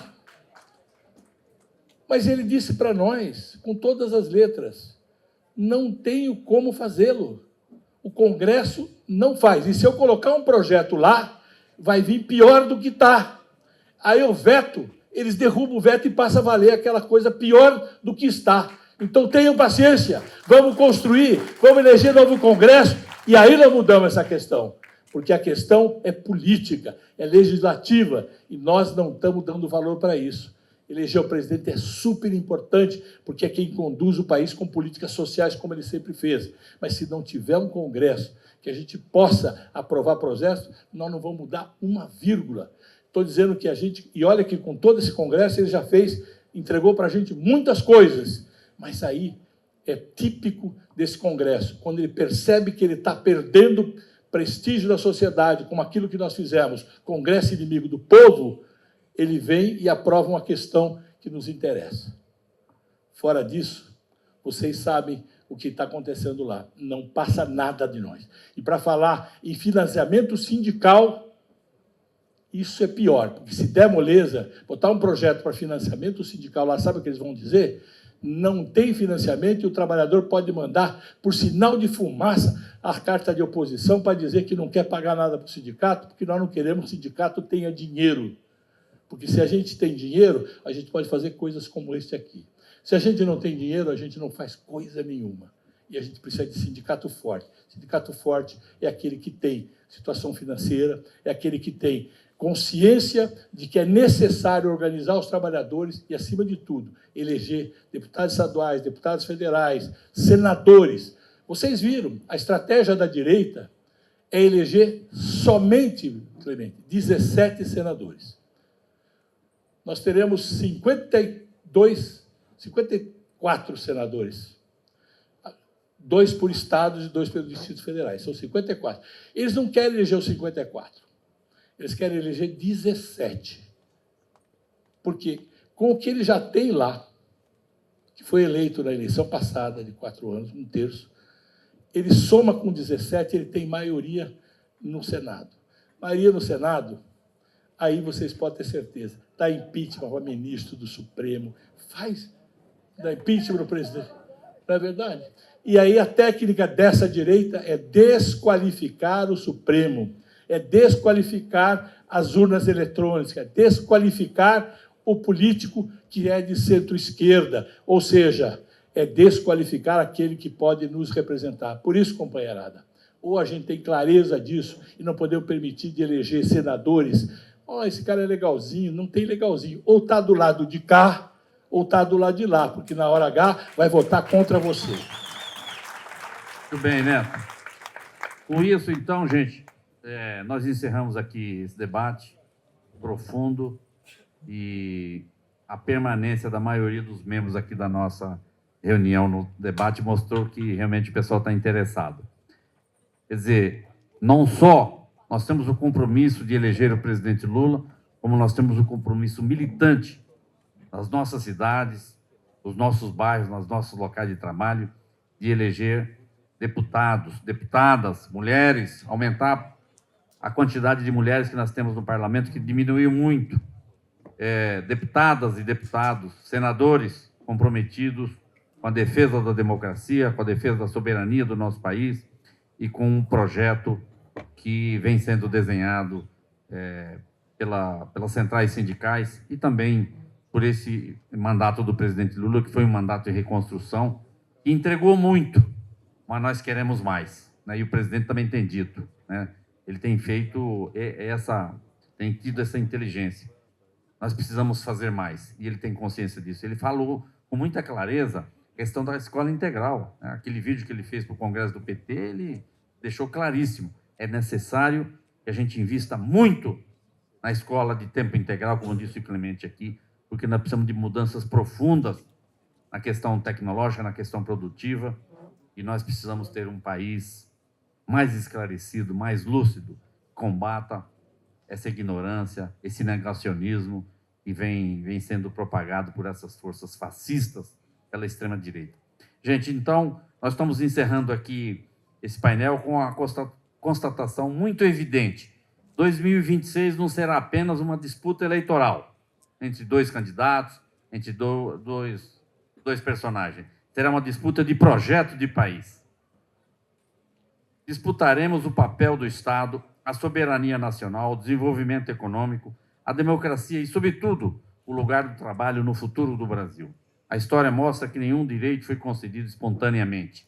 Mas ele disse para nós, com todas as letras, não tenho como fazê-lo. O Congresso não faz. E se eu colocar um projeto lá, vai vir pior do que está. Aí eu veto, eles derrubam o veto e passa a valer aquela coisa pior do que está. Então tenham paciência, vamos construir, vamos eleger novo Congresso, e aí nós mudamos essa questão. Porque a questão é política, é legislativa, e nós não estamos dando valor para isso. Eleger o presidente é super importante, porque é quem conduz o país com políticas sociais, como ele sempre fez. Mas se não tiver um Congresso que a gente possa aprovar projetos, nós não vamos mudar uma vírgula. Estou dizendo que a gente... E olha que com todo esse Congresso ele já fez, entregou para a gente muitas coisas. Mas aí é típico desse Congresso, quando ele percebe que ele está perdendo prestígio da sociedade com aquilo que nós fizemos, Congresso inimigo do povo, ele vem e aprova uma questão que nos interessa. Fora disso, vocês sabem o que está acontecendo lá. Não passa nada de nós. E para falar em financiamento sindical, isso é pior, porque se der moleza, botar um projeto para financiamento sindical lá, sabe o que eles vão dizer? Não tem financiamento e o trabalhador pode mandar, por sinal de fumaça, a carta de oposição para dizer que não quer pagar nada para o sindicato, porque nós não queremos que o sindicato tenha dinheiro. Porque se a gente tem dinheiro, a gente pode fazer coisas como este aqui. Se a gente não tem dinheiro, a gente não faz coisa nenhuma. E a gente precisa de sindicato forte. Sindicato forte é aquele que tem situação financeira, é aquele que tem consciência de que é necessário organizar os trabalhadores e, acima de tudo, eleger deputados estaduais, deputados federais, senadores. Vocês viram, a estratégia da direita é eleger somente Clemente, 17 senadores. Nós teremos 54 senadores. 2 por estados e 2 pelos distritos federais. São 54. Eles não querem eleger os 54. Eles querem eleger 17. Porque, com o que ele já tem lá, que foi eleito na eleição passada, de 4 anos, 1/3, ele soma com 17, ele tem maioria no Senado. Maioria no Senado, aí vocês podem ter certeza, dá impeachment para ministro do Supremo, dá impeachment para o presidente. Não é verdade? E aí a técnica dessa direita é desqualificar o Supremo, é desqualificar as urnas eletrônicas, é desqualificar o político que é de centro-esquerda, ou seja, é desqualificar aquele que pode nos representar. Por isso, companheirada, ou a gente tem clareza disso e não podemos permitir de eleger senadores. Esse cara é legalzinho, não tem legalzinho. Ou está do lado de cá, ou está do lado de lá, porque na hora H vai votar contra você. Muito bem, Neto. Com isso, então, gente, nós encerramos aqui esse debate profundo e a permanência da maioria dos membros aqui da nossa reunião no debate mostrou que realmente o pessoal está interessado. Quer dizer, não só nós temos o compromisso de eleger o presidente Lula, como nós temos o compromisso militante nas nossas cidades, nos nossos bairros, nos nossos locais de trabalho, de eleger deputados, deputadas, mulheres, aumentar a quantidade de mulheres que nós temos no parlamento, que diminuiu muito. Deputadas e deputados, senadores comprometidos com a defesa da democracia, com a defesa da soberania do nosso país e com um projeto que vem sendo desenhado pelas centrais sindicais e também por esse mandato do presidente Lula, que foi um mandato de reconstrução, que entregou muito, mas nós queremos mais, né? E o presidente também tem dito, né? Ele tem feito tem tido essa inteligência. Nós precisamos fazer mais, e ele tem consciência disso. Ele falou com muita clareza a questão da escola integral, né? Aquele vídeo que ele fez para o Congresso do PT, ele deixou claríssimo. É necessário que a gente invista muito na escola de tempo integral, como disse o Clemente aqui, porque nós precisamos de mudanças profundas na questão tecnológica, na questão produtiva, e nós precisamos ter um país mais esclarecido, mais lúcido, que combata essa ignorância, esse negacionismo que vem sendo propagado por essas forças fascistas pela extrema-direita. Gente, então, nós estamos encerrando aqui esse painel com a constatação muito evidente. 2026 não será apenas uma disputa eleitoral entre 2 candidatos, entre dois personagens. Será uma disputa de projeto de país. Disputaremos o papel do Estado, a soberania nacional, o desenvolvimento econômico, a democracia e, sobretudo, o lugar do trabalho no futuro do Brasil. A história mostra que nenhum direito foi concedido espontaneamente.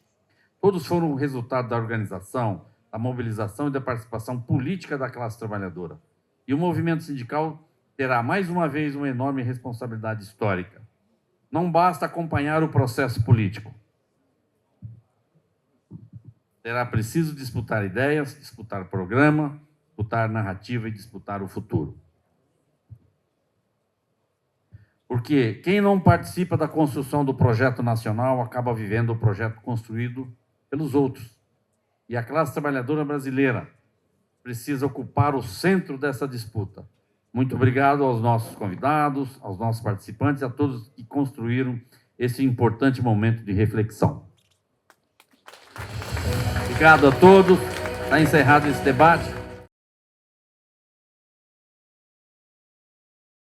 Todos foram o resultado da organização, da mobilização e da participação política da classe trabalhadora. E o movimento sindical terá, mais uma vez, uma enorme responsabilidade histórica. Não basta acompanhar o processo político. Será preciso disputar ideias, disputar programa, disputar narrativa e disputar o futuro. Porque quem não participa da construção do projeto nacional acaba vivendo o projeto construído pelos outros. E a classe trabalhadora brasileira precisa ocupar o centro dessa disputa. Muito obrigado aos nossos convidados, aos nossos participantes, a todos que construíram esse importante momento de reflexão. Obrigado a todos. Está encerrado esse debate.